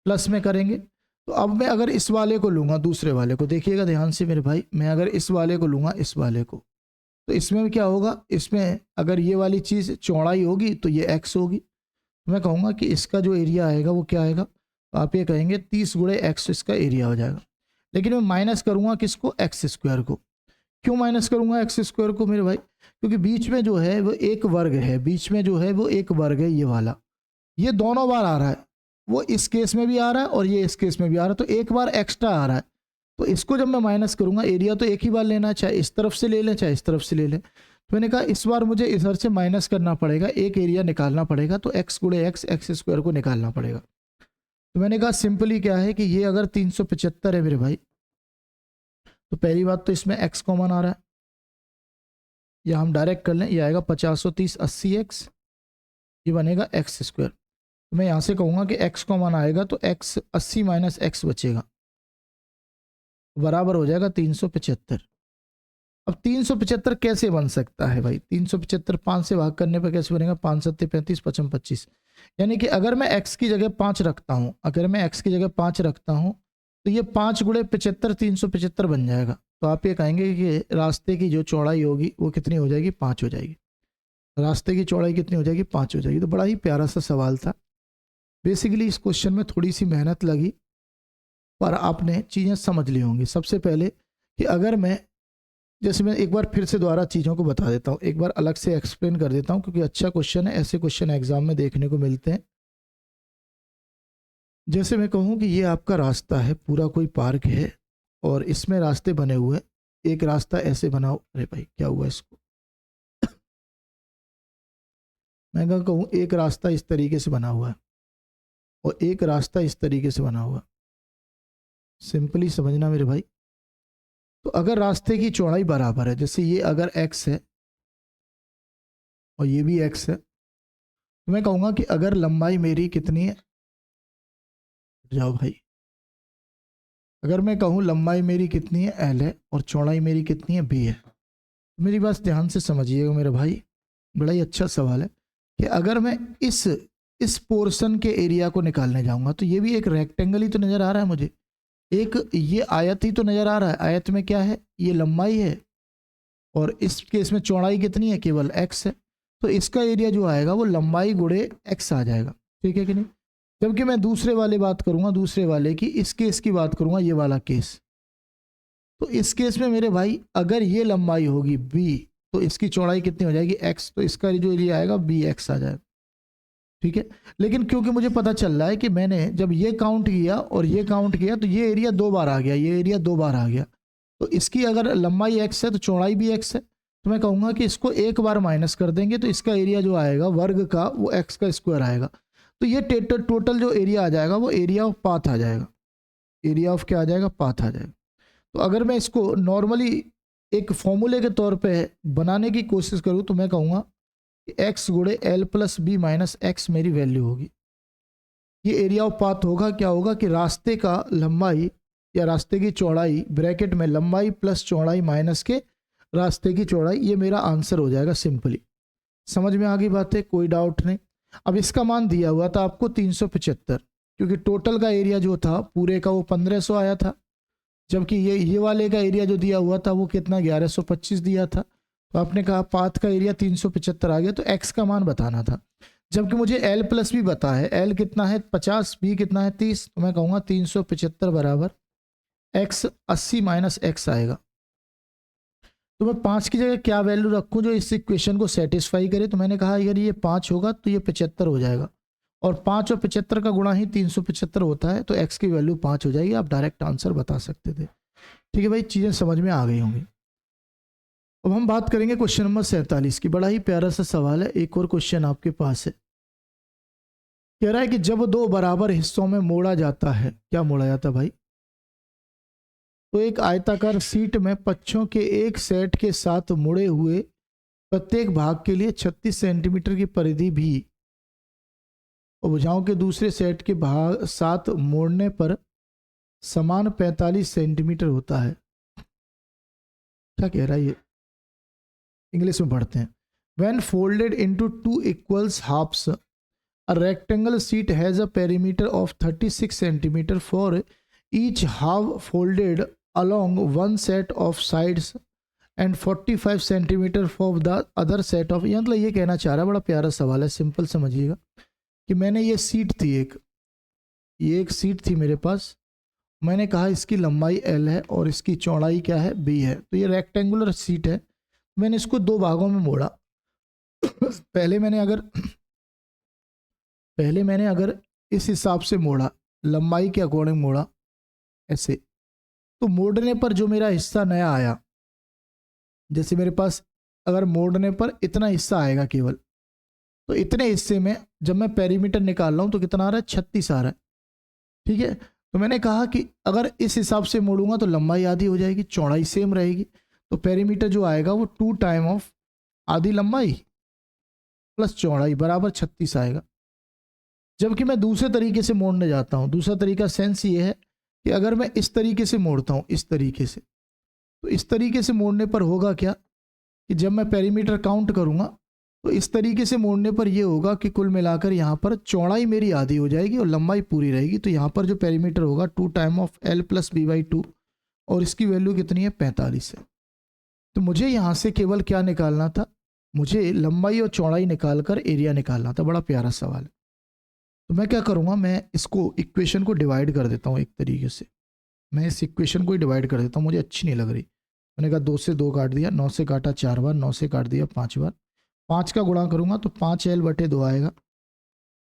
प्लस में करेंगे। तो अब मैं अगर इस वाले को लूँगा, दूसरे वाले को, देखिएगा ध्यान से मेरे भाई, मैं अगर इस वाले को लूँगा, इस वाले को, तो इसमें क्या होगा, इसमें अगर ये वाली चीज़ चौड़ाई होगी तो ये x होगी। मैं कहूँगा कि इसका जो एरिया आएगा वो क्या आएगा, तो आप ये कहेंगे 30 गुणे x इसका एरिया हो जाएगा। लेकिन मैं माइनस करूँगा किसको, एक्स स्क्वायर को। क्यों माइनस करूँगा एक्स स्क्वायर को मेरे भाई, क्योंकि बीच में जो है वो एक वर्ग है, बीच में जो है वो एक वर्ग है, ये वाला, ये दोनों बार आ रहा है, वो इस केस में भी आ रहा है और ये इस केस में भी आ रहा है, तो एक बार एक्स्ट्रा आ रहा है। तो इसको जब मैं माइनस करूँगा, एरिया तो एक ही बार लेना, चाहे इस तरफ से ले लें चाहे इस तरफ से ले लें। तो मैंने कहा इस बार मुझे इधर से माइनस करना पड़ेगा, एक एरिया निकालना पड़ेगा, तो एक्स गुणे एक्स, एक्स स्क्वायर को निकालना पड़ेगा। तो मैंने कहा सिंपली क्या है कि ये अगर 375 है मेरे भाई, तो पहली बात तो इसमें x कॉमन आ रहा है, या हम डायरेक्ट कर लें, ये आएगा 50 और 30 80x, ये बनेगा एक्स स्क्वायर। तो मैं यहाँ से कहूँगा कि x कॉमन आएगा तो x 80 माइनस एक्स बचेगा, बराबर हो जाएगा 375। अब 375 कैसे बन सकता है भाई, 375 5 से भाग करने पर कैसे बनेगा, 5 7 35 55 25, यानी कि अगर मैं x की जगह 5 रखता हूँ, अगर मैं x की जगह 5 रखता हूँ, तो ये 5 गुणे 75 375 बन जाएगा। तो आप ये कहेंगे कि रास्ते की जो चौड़ाई होगी वो कितनी हो जाएगी, 5 हो जाएगी। रास्ते की चौड़ाई कितनी हो जाएगी, 5 हो जाएगी। तो बड़ा ही प्यारा सा सवाल था। बेसिकली इस क्वेश्चन में थोड़ी सी मेहनत लगी, पर आपने चीज़ें समझ ली होंगी। सबसे पहले कि अगर मैं, जैसे मैं एक बार फिर से दोबारा चीज़ों को बता देता हूँ, एक बार अलग से एक्सप्लेन कर देता हूँ, क्योंकि अच्छा क्वेश्चन है, ऐसे क्वेश्चन एग्जाम में देखने को मिलते हैं। जैसे मैं कहूँ कि ये आपका रास्ता है, पूरा कोई पार्क है और इसमें रास्ते बने हुए हैं। एक रास्ता ऐसे बनाओ, अरे भाई क्या हुआ इसको, मैं क्या कहूँ, एक रास्ता इस तरीके से बना हुआ है और एक रास्ता इस तरीके से बना हुआ है। सिंपली समझना मेरे भाई। तो अगर रास्ते की चौड़ाई बराबर है, जैसे ये अगर x है और ये भी x है, तो मैं कहूँगा कि अगर लंबाई मेरी कितनी है, जाओ भाई, अगर मैं कहूँ लंबाई मेरी कितनी है l है और चौड़ाई मेरी कितनी है b है, तो मेरी बात ध्यान से समझिएगा मेरे भाई, बड़ा ही अच्छा सवाल है कि अगर मैं इस पोर्शन के एरिया को निकालने जाऊंगा, तो ये भी एक रेक्टेंगल ही तो नज़र आ रहा है मुझे, एक ये आयत ही तो नज़र आ रहा है। आयत में क्या है, ये लंबाई है और इस केस में चौड़ाई कितनी है, केवल x है। तो इसका एरिया जो आएगा वो लंबाई गुणे x आ जाएगा, ठीक है कि नहीं। जबकि मैं दूसरे वाले बात करूंगा, दूसरे वाले की, इस केस की बात करूंगा, ये वाला केस, तो इस केस में मेरे भाई अगर ये लंबाई होगी b, तो इसकी चौड़ाई कितनी हो जाएगी x, तो इसका जो एरिया आएगा bx आ जाएगा, ठीक है। लेकिन क्योंकि मुझे पता चल रहा है कि मैंने जब ये काउंट किया और ये काउंट किया, तो ये एरिया 2 बार आ गया, ये एरिया 2 बार आ गया, तो इसकी अगर लंबाई x है तो चौड़ाई भी x है, तो मैं कहूँगा कि इसको एक बार माइनस कर देंगे, तो इसका एरिया जो आएगा वर्ग का, वो x का स्क्वायर आएगा। तो ये टोटल जो एरिया आ जाएगा वो एरिया ऑफ पाथ आ जाएगा, एरिया ऑफ क्या आ जाएगा, पाथ आ जाएगा। तो अगर मैं इसको नॉर्मली एक फॉर्मूले के तौर पे बनाने की कोशिश करूँ, तो मैं कहूँगा कि x गुणे l plus B minus X मेरी वैल्यू होगी। ये एरिया ऑफ पाथ होगा, क्या होगा कि रास्ते का लंबाई या रास्ते की चौड़ाई, ब्रैकेट में लंबाई प्लस चौड़ाई माइनस के रास्ते की चौड़ाई, ये मेरा आंसर हो जाएगा। सिंपली समझ में आ गई बात है, कोई डाउट नहीं। अब इसका मान दिया हुआ था आपको 375, क्योंकि टोटल का एरिया जो था पूरे का वो 1500 आया था, जबकि ये वाले का एरिया जो दिया हुआ था वो कितना 1125 दिया था। तो आपने कहा पाथ का एरिया 375 आ गया, तो x का मान बताना था, जबकि मुझे l प्लस भी पता है, l कितना है 50, b कितना है 30, तो मैं कहूँगा 375 बराबर x 80 माइनस एक्स आएगा। तो मैं 5 की जगह क्या वैल्यू रखूँ जो इस इक्वेशन को सेटिस्फाई करे, तो मैंने कहा अगर ये 5 होगा तो ये 75 हो जाएगा, और 5 और 75 का गुणा ही 375 होता है, तो x की वैल्यू 5 हो जाएगी। आप डायरेक्ट आंसर बता सकते थे। ठीक है भाई, चीज़ें समझ में आ गई होंगी। अब हम बात करेंगे क्वेश्चन नंबर 47 की। बड़ा ही प्यारा सा सवाल है, एक और क्वेश्चन आपके पास है। कह रहा है कि जब दो बराबर हिस्सों में मोड़ा जाता है, क्या मोड़ा जाता है भाई, तो एक आयताकार शीट में पक्षों के एक सेट के साथ मुड़े हुए प्रत्येक भाग के लिए 36 सेंटीमीटर की परिधि भी और भुजाओं के दूसरे सेट के भाग साथ मोड़ने पर समान 45 सेंटीमीटर होता है। क्या कह रहा है ये, इंग्लिश में पढ़ते हैं। When folded into two equal halves, a rectangle sheet has a perimeter of 36 centimeter for each half folded along one set of sides and 45 centimeter for the other set of। मतलब ये कहना चाह रहा है, बड़ा प्यारा सवाल है, सिंपल समझिएगा कि मैंने ये सीट थी ये एक सीट थी मेरे पास, मैंने कहा इसकी लंबाई L है और इसकी चौड़ाई क्या है, B है। तो ये रेक्टेंगुलर सीट है, मैंने इसको दो भागों में मोड़ा। पहले मैंने अगर इस हिसाब से मोड़ा, लंबाई के अकॉर्डिंग मोड़ा ऐसे, तो मोड़ने पर जो मेरा हिस्सा नया आया, जैसे मेरे पास अगर मोड़ने पर इतना हिस्सा आएगा केवल, तो इतने हिस्से में जब मैं पेरीमीटर निकाल रहा हूं तो कितना आ रहा है, 36 आ रहा है। ठीक है, तो मैंने कहा कि अगर इस हिसाब से मोड़ूंगा तो लंबाई आधी हो जाएगी, चौड़ाई सेम रहेगी, तो पेरीमीटर जो आएगा वो 2 टाइम ऑफ आधी लंबाई प्लस चौड़ाई बराबर 36 आएगा। जबकि मैं दूसरे तरीके से मोड़ने जाता हूँ, दूसरा तरीका सेंस ये है कि अगर मैं इस तरीके से मोड़ता हूँ, इस तरीके से, तो इस तरीके से मोड़ने पर होगा क्या कि जब मैं पेरीमीटर काउंट करूँगा तो इस तरीके से मोड़ने पर यह होगा कि कुल मिलाकर यहाँ पर चौड़ाई मेरी आधी हो जाएगी और लंबाई पूरी रहेगी। तो यहाँ पर जो पेरीमीटर होगा 2 time of L plus B/2 और इसकी वैल्यू कितनी है, 45 है। तो मुझे यहाँ से केवल क्या निकालना था, मुझे लंबाई और चौड़ाई निकालकर एरिया निकालना था। बड़ा प्यारा सवाल है। तो मैं क्या करूँगा, मैं इसको इक्वेशन को डिवाइड कर देता हूँ एक तरीके से, मैं इस इक्वेशन को ही डिवाइड कर देता हूँ, मुझे अच्छी नहीं लग रही। मैंने कहा 2 से 2 काट दिया, 9 से काटा 4 बार, 9 से काट दिया 5 बार, 5 का गुणा करूँगा तो 5L/2 आएगा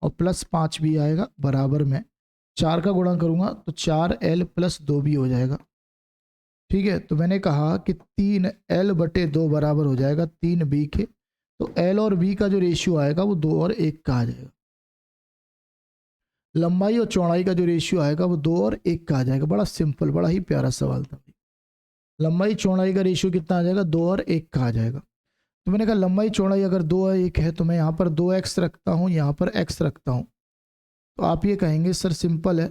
और प्लस 5 भी आएगा बराबर में 4 का गुणा करूँगा तो 4L प्लस 2 भी हो जाएगा। ठीक है, तो मैंने कहा कि 3L/2 बराबर हो जाएगा 3B के, तो L और B का जो रेशियो आएगा वो 2 और 1 का आ जाएगा। लंबाई और चौड़ाई का जो रेशियो आएगा वो 2 और 1 का आ जाएगा। बड़ा सिंपल, बड़ा ही प्यारा सवाल था। लंबाई चौड़ाई का रेशियो कितना आ जाएगा, 2 और 1 का आ जाएगा। तो मैंने कहा लंबाई चौड़ाई अगर 2 और 1 है तो मैं यहाँ पर 2x रखता हूँ, यहाँ पर x रखता हूँ। तो आप ये कहेंगे सर सिंपल है,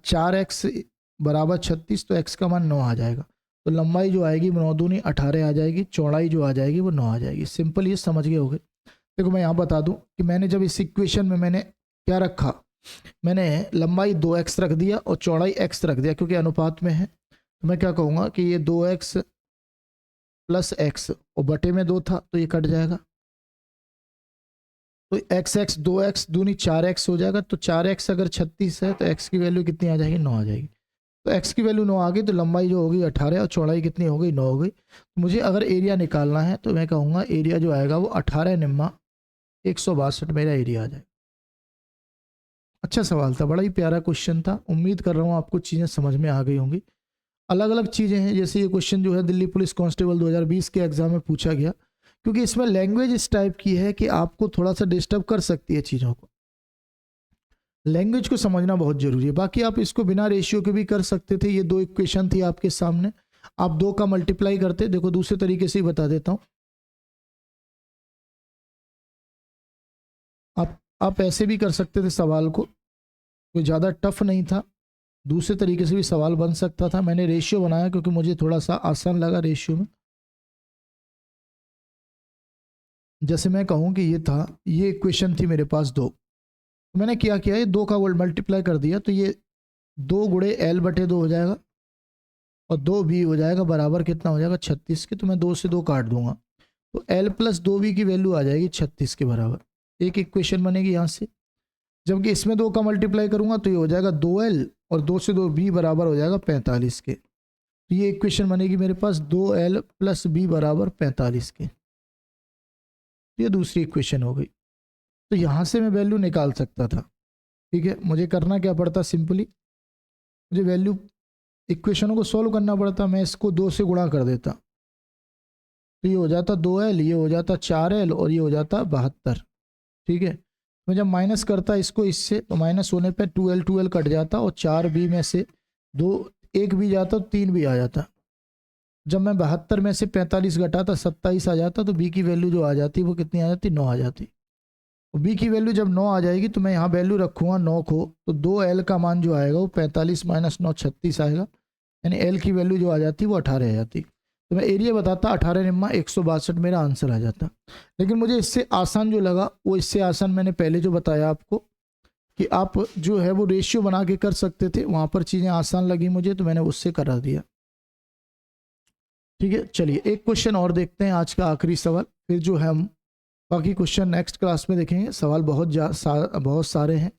4x बराबर 36, तो x का मान 9 आ जाएगा। तो लंबाई जो आएगी वो 9 दूनी 18 आ जाएगी, चौड़ाई जो आ जाएगी वो 9 आ जाएगी। सिंपल, ये समझ गए होगे। देखो मैं यहाँ बता दूँ कि मैंने जब इस इक्वेशन में मैंने क्या रखा, मैंने लंबाई 2x रख दिया और चौड़ाई x रख दिया क्योंकि अनुपात में है। तो मैं क्या कहूँगा कि ये 2x प्लस x और बटे में 2 था तो ये कट जाएगा, तो x 2x दूनी 4x हो जाएगा। तो 4x अगर 36 है तो x की वैल्यू कितनी आ जाएगी, 9 आ जाएगी। तो x की वैल्यू 9 आ गई, तो लंबाई जो होगी 18 और चौड़ाई कितनी हो गई, 9 हो गई। तो मुझे अगर एरिया निकालना है तो मैं कहूँगा एरिया जो आएगा वो 18 निम्मा 162 मेरा एरिया आ जाएगा। अच्छा सवाल था, बड़ा ही प्यारा क्वेश्चन था। उम्मीद कर रहा हूँ आपको चीज़ें समझ में आ गई होंगी। अलग अलग चीज़ें हैं, जैसे ये क्वेश्चन जो है दिल्ली पुलिस कांस्टेबल 2020 के एग्जाम में पूछा गया, क्योंकि इसमें लैंग्वेज इस टाइप की है कि आपको थोड़ा सा डिस्टर्ब कर सकती है चीज़ों को। लैंग्वेज को समझना बहुत जरूरी है। बाकी आप इसको बिना रेशियो के भी कर सकते थे। ये 2 इक्वेशन थी आपके सामने, आप 2 का मल्टीप्लाई करते। देखो दूसरे तरीके से ही बता देता हूँ, आप ऐसे भी कर सकते थे सवाल को, कोई ज़्यादा टफ नहीं था। दूसरे तरीके से भी सवाल बन सकता था। मैंने रेशियो बनाया क्योंकि मुझे थोड़ा सा आसान लगा रेशियो में। जैसे मैं कहूँ कि ये था, ये इक्वेशन थी मेरे पास 2, तो मैंने क्या किया, ये 2 का मल्टीप्लाई कर दिया, तो ये 2 गुणे L/2 हो जाएगा और 2B हो जाएगा बराबर कितना हो जाएगा, 36 के। तो मैं 2 से 2 काट दूंगा तो L प्लस 2B की वैल्यू आ जाएगी 36 के बराबर। एक इक्वेशन बनेगी यहाँ से। जबकि इसमें 2 का मल्टीप्लाई करूंगा तो ये हो जाएगा 2L और 2 से 2B बराबर हो जाएगा 45 के। तो ये इक्वेशन बनेगी मेरे पास 2L प्लस B बराबर 45 के। ये दूसरी इक्वेशन हो गई। तो यहाँ से मैं वैल्यू निकाल सकता था। ठीक है, मुझे करना क्या पड़ता, सिंपली मुझे वैल्यू इक्वेशनों को सॉल्व करना पड़ता। मैं इसको 2 से गुणा कर देता, तो ये हो जाता 2L, ये हो जाता 4L और ये हो जाता 72। ठीक है, मैं जब माइनस करता इसको इससे, तो माइनस होने पे 2L कट जाता और 4B में से 2 1 भी जाता तो 3 भी आ जाता। जब मैं 72 में से 45 घटाता 27 आ जाता, तो बी की वैल्यू जो आ जाती वो कितनी आ जाती, 9 आ जाती। और बी की वैल्यू जब 9 आ जाएगी तो मैं यहाँ वैल्यू रखूँगा 9 को, तो 2L का मान जो आएगा वो 45 माइनस 9 36 आएगा, यानी L की वैल्यू जो आ जाती वो 18 आ जाती। तो मैं एरिया बताता 18 निम्मा 162 मेरा आंसर आ जाता। लेकिन मुझे इससे आसान जो लगा, वो इससे आसान मैंने पहले जो बताया आपको कि आप जो है वो रेशियो बना के कर सकते थे, वहाँ पर चीज़ें आसान लगी मुझे तो मैंने उससे करा दिया। ठीक है, चलिए एक क्वेश्चन और देखते हैं, आज का आखिरी सवाल, फिर जो है हम बाकी क्वेश्चन नेक्स्ट क्लास में देखेंगे। सवाल बहुत सारे हैं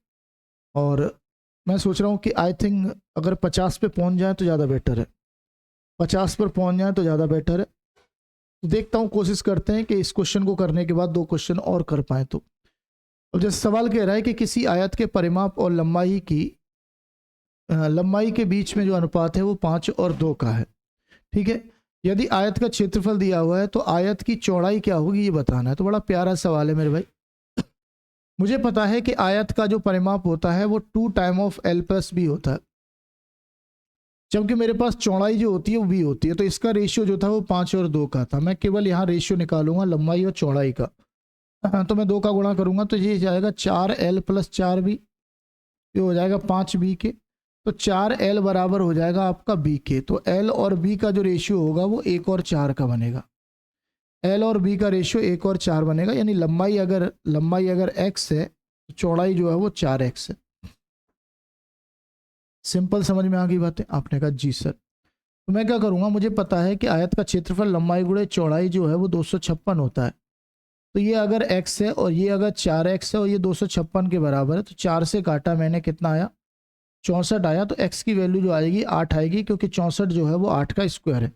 और मैं सोच रहा हूँ कि आई थिंक अगर 50 पे पहुँच जाए तो ज़्यादा बेटर है, 50 पर पहुँच जाए तो ज़्यादा बेटर है। तो देखता हूँ, कोशिश करते हैं कि इस क्वेश्चन को करने के बाद 2 क्वेश्चन और कर पाएँ। तो अब जैसे सवाल कह रहा है कि किसी आयत के परिमाप और लंबाई के बीच में जो अनुपात है वो 5 और 2 का है। ठीक है, यदि आयत का क्षेत्रफल दिया हुआ है तो आयत की चौड़ाई क्या होगी ये बताना है। तो बड़ा प्यारा सवाल है मेरे भाई। मुझे पता है कि आयत का जो परिमाप होता है वो 2 टाइम ऑफ L+B होता है, जबकि मेरे पास चौड़ाई जो होती है वो B होती है। तो इसका रेशियो जो था वो 5 और 2 का था। मैं केवल यहाँ रेशियो निकालूंगा लंबाई और चौड़ाई का। तो मैं 2 का गुणा करूंगा तो ये जाएगा 4L + 4B, ये हो जाएगा 5B के। तो 4L बराबर हो जाएगा आपका B के। तो L और B का जो रेशियो होगा वो 1 और 4 का बनेगा। L और B का रेशियो 1 और 4 बनेगा, यानी लंबाई अगर x है तो चौड़ाई जो है वो 4x है। सिंपल समझ में आ गई बातें? आपने कहा जी सर। तो मैं क्या करूँगा, मुझे पता है कि आयत का क्षेत्रफल लंबाई गुणे चौड़ाई जो है वो 256 होता है। तो ये अगर x है और ये अगर 4x है और ये 256 के बराबर है, तो 4 से काटा मैंने, कितना आया, 64 आया। तो x की वैल्यू जो आएगी 8 आएगी, क्योंकि 64 जो है वो 8 का स्क्वायर है।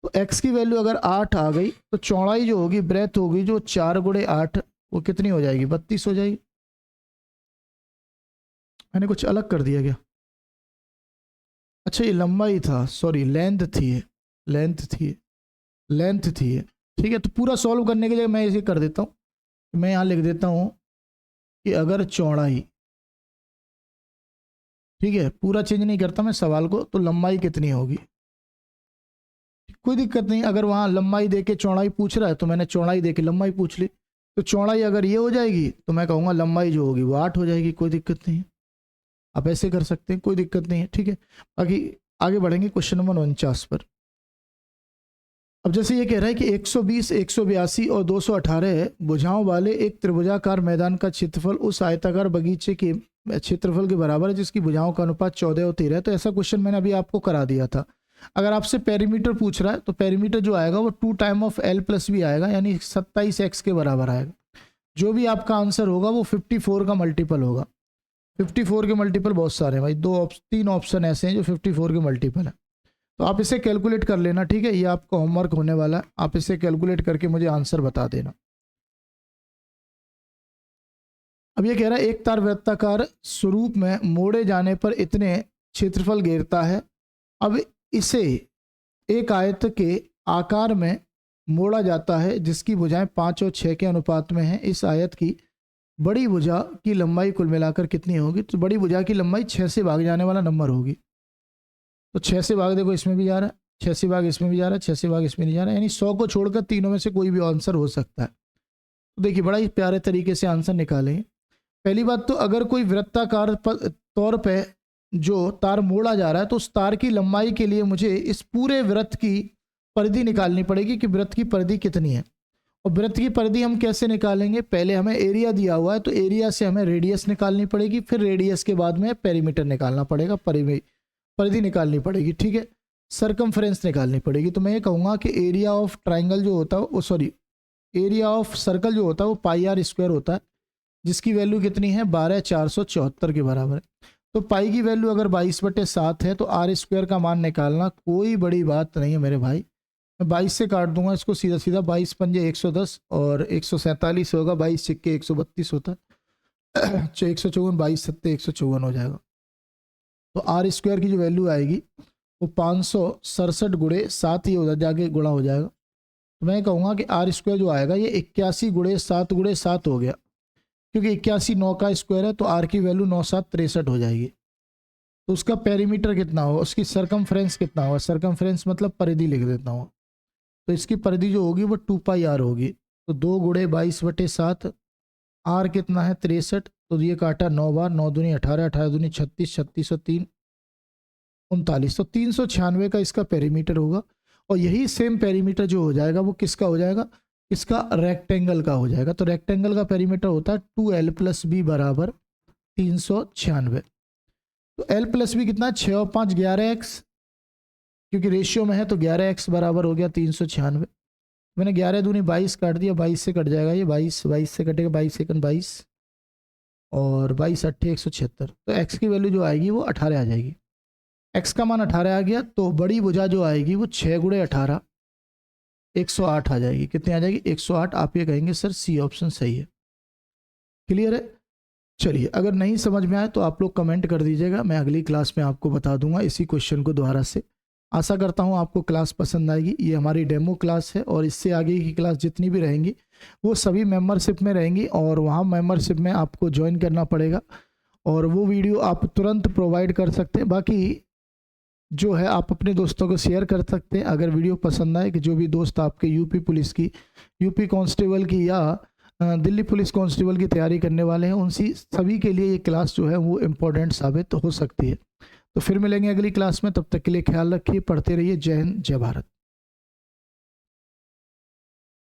तो x की वैल्यू अगर 8 आ गई तो चौड़ाई जो होगी, ब्रेथ होगी जो 4 गुणे 8, वो कितनी हो जाएगी, 32 हो जाएगी। मैंने कुछ अलग कर दिया क्या? अच्छा ये लंबाई था, सॉरी लेंथ थी। ठीक है, तो पूरा सॉल्व करने के लिए मैं इसे कर देता हूँ, मैं यहाँ लिख देता हूँ कि अगर चौड़ाई, ठीक है पूरा चेंज नहीं करता मैं सवाल को, तो लंबाई कितनी होगी, कोई दिक्कत नहीं। अगर वहाँ लंबाई दे के चौड़ाई पूछ रहा है तो मैंने चौड़ाई दे के लंबाई पूछ ली। तो चौड़ाई अगर ये हो जाएगी तो मैं कहूँगा लंबाई जो होगी वो 8 हो जाएगी, कोई दिक्कत नहीं है। आप ऐसे कर सकते हैं, कोई दिक्कत नहीं है। ठीक है, बाकी आगे बढ़ेंगे क्वेश्चन नंबर 49 पर। अब जैसे ये कह रहा है कि 120, 182 और 218 भुजाओं वाले एक त्रिभुजाकार मैदान का क्षेत्रफल उस आयताकार बगीचे के क्षेत्रफल के बराबर है जिसकी भुजाओं का अनुपात 14 और 13 है। तो ऐसा क्वेश्चन मैंने अभी आपको करा दिया था। अगर आपसे पेरीमीटर पूछ रहा है तो पेरीमीटर जो आएगा वो 2 टाइम ऑफ L+B आएगा, यानी 27x के बराबर आएगा। जो भी आपका आंसर होगा वो 54 का मल्टीपल होगा। 54 के मल्टीपल बहुत सारे हैं भाई, 3 ऑप्शन ऐसे हैं जो 54 के मल्टीपल है। तो आप इसे कैलकुलेट कर लेना, ठीक है, ये आपका होमवर्क होने वाला है। आप इसे कैलकुलेट करके मुझे आंसर बता देना। अब ये कह रहा है एक तार वृत्ताकार स्वरूप में मोड़े जाने पर इतने क्षेत्रफल घेरता है। अब इसे एक आयत के आकार में मोड़ा जाता है जिसकी भुजाएं 5 और 6 के अनुपात में है। इस आयत की बड़ी भुजा की लंबाई कुल मिलाकर कितनी होगी? तो बड़ी भुजा की लंबाई 6 से भाग जाने वाला नंबर होगी। तो 6 से भाग, देखो इसमें भी जा रहा है, 6 से भाग इसमें भी जा रहा है, 6 से भाग इसमें नहीं जा रहा है, यानी 100 को छोड़कर तीनों में से कोई भी आंसर हो सकता है। तो देखिए बड़ा ही प्यारे तरीके से आंसर निकालेंगे। पहली बात तो अगर कोई वृत्ताकार तौर पे जो तार मोड़ा जा रहा है तो उस तार की लंबाई के लिए मुझे इस पूरे वृत्त की परिधि निकालनी पड़ेगी कि वृत्त की परिधि कितनी है। और वृत्त की परिधि हम कैसे निकालेंगे? पहले हमें एरिया दिया हुआ है तो एरिया से हमें रेडियस निकालनी पड़ेगी, फिर रेडियस के बाद में पेरीमीटर निकालना पड़ेगा, परिधि निकालनी पड़ेगी, ठीक है, सरकमफ्रेंस निकालनी पड़ेगी। तो मैं ये कहूँगा कि एरिया ऑफ ट्राइंगल जो होता है वो, सॉरी एरिया ऑफ सर्कल जो होता है वो πr² होता है, जिसकी वैल्यू कितनी है 12,474 के बराबर है। तो पाई की वैल्यू अगर 22/7 है तो r² का मान निकालना कोई बड़ी बात नहीं है मेरे भाई। मैं 22 से काट दूंगा इसको सीधा सीधा, 22 पंजे 110 और 147 होगा, 22 सिक्के 132 होता है, 154, 22 सत्ते 154 हो जाएगा। तो आर स्क्वायर की जो वैल्यू आएगी वो 567 गुणे 7 ही हो जाके गुणा हो जाएगा। तो मैं कहूँगा कि आर स्क्वायर जो आएगा ये 81 गुणे 7 हो गया, क्योंकि 81 9 का स्क्वायर है, तो आर की वैल्यू 9 7 63 हो जाएगी। तो उसका पेरीमीटर कितना होगा, उसकी सरकमफ्रेंस कितना होगा, सरकमफ्रेंस मतलब परिधि लिख देता हूँ। तो इसकी परिधि जो होगी वो 2 पाई आर होगी। तो 2 गुणे 22/7, आर कितना है 63, तो ये काटा 9 बार, 9 दूनी 18, 18 दूनी 36, 36 और 3 39, तो 396 का इसका पेरीमीटर होगा। और यही सेम पेरीमीटर जो हो जाएगा वो किसका हो जाएगा, इसका रेक्टेंगल का हो जाएगा। तो रेक्टेंगल का पेरीमीटर होता है 2l + b बराबर 396। तो l + b कितना, 6 और 5 11x, क्योंकि रेशियो में है तो 11x बराबर हो गया 396। मैंने 11 दूनी 22 काट दिया, 22 से कट जाएगा ये, 22 से कटेगा, 22 सेकंड 22 और 22 8 176। तो x की वैल्यू जो आएगी वो 18 आ जाएगी। x का मान 18 आ गया, तो बड़ी भुजा जो आएगी वो 6 गुणे 18 108 आ जाएगी। कितनी आ जाएगी, 108। आप ये कहेंगे सर सी ऑप्शन सही है। क्लियर है। चलिए, अगर नहीं समझ में आए तो आप लोग कमेंट कर दीजिएगा, मैं अगली क्लास में आपको बता दूंगा इसी क्वेश्चन को दोबारा से। आशा करता हूं आपको क्लास पसंद आएगी। ये हमारी डेमो क्लास है और इससे आगे की क्लास जितनी भी रहेंगी वो सभी मेंबरशिप में रहेंगी, और वहाँ मेंबरशिप में आपको ज्वाइन करना पड़ेगा और वो वीडियो आप तुरंत प्रोवाइड कर सकते हैं। बाकी जो है आप अपने दोस्तों को शेयर कर सकते हैं अगर वीडियो पसंद आए, कि जो भी दोस्त आपके यूपी पुलिस की, यूपी कांस्टेबल की या दिल्ली पुलिस कांस्टेबल की तैयारी करने वाले हैं, उनसी सभी के लिए ये क्लास जो है वो इम्पोर्टेंट साबित हो सकती है। तो फिर मिलेंगे अगली क्लास में, तब तक के लिए ख्याल रखिए, पढ़ते रहिए। जय हिंद, जय भारत।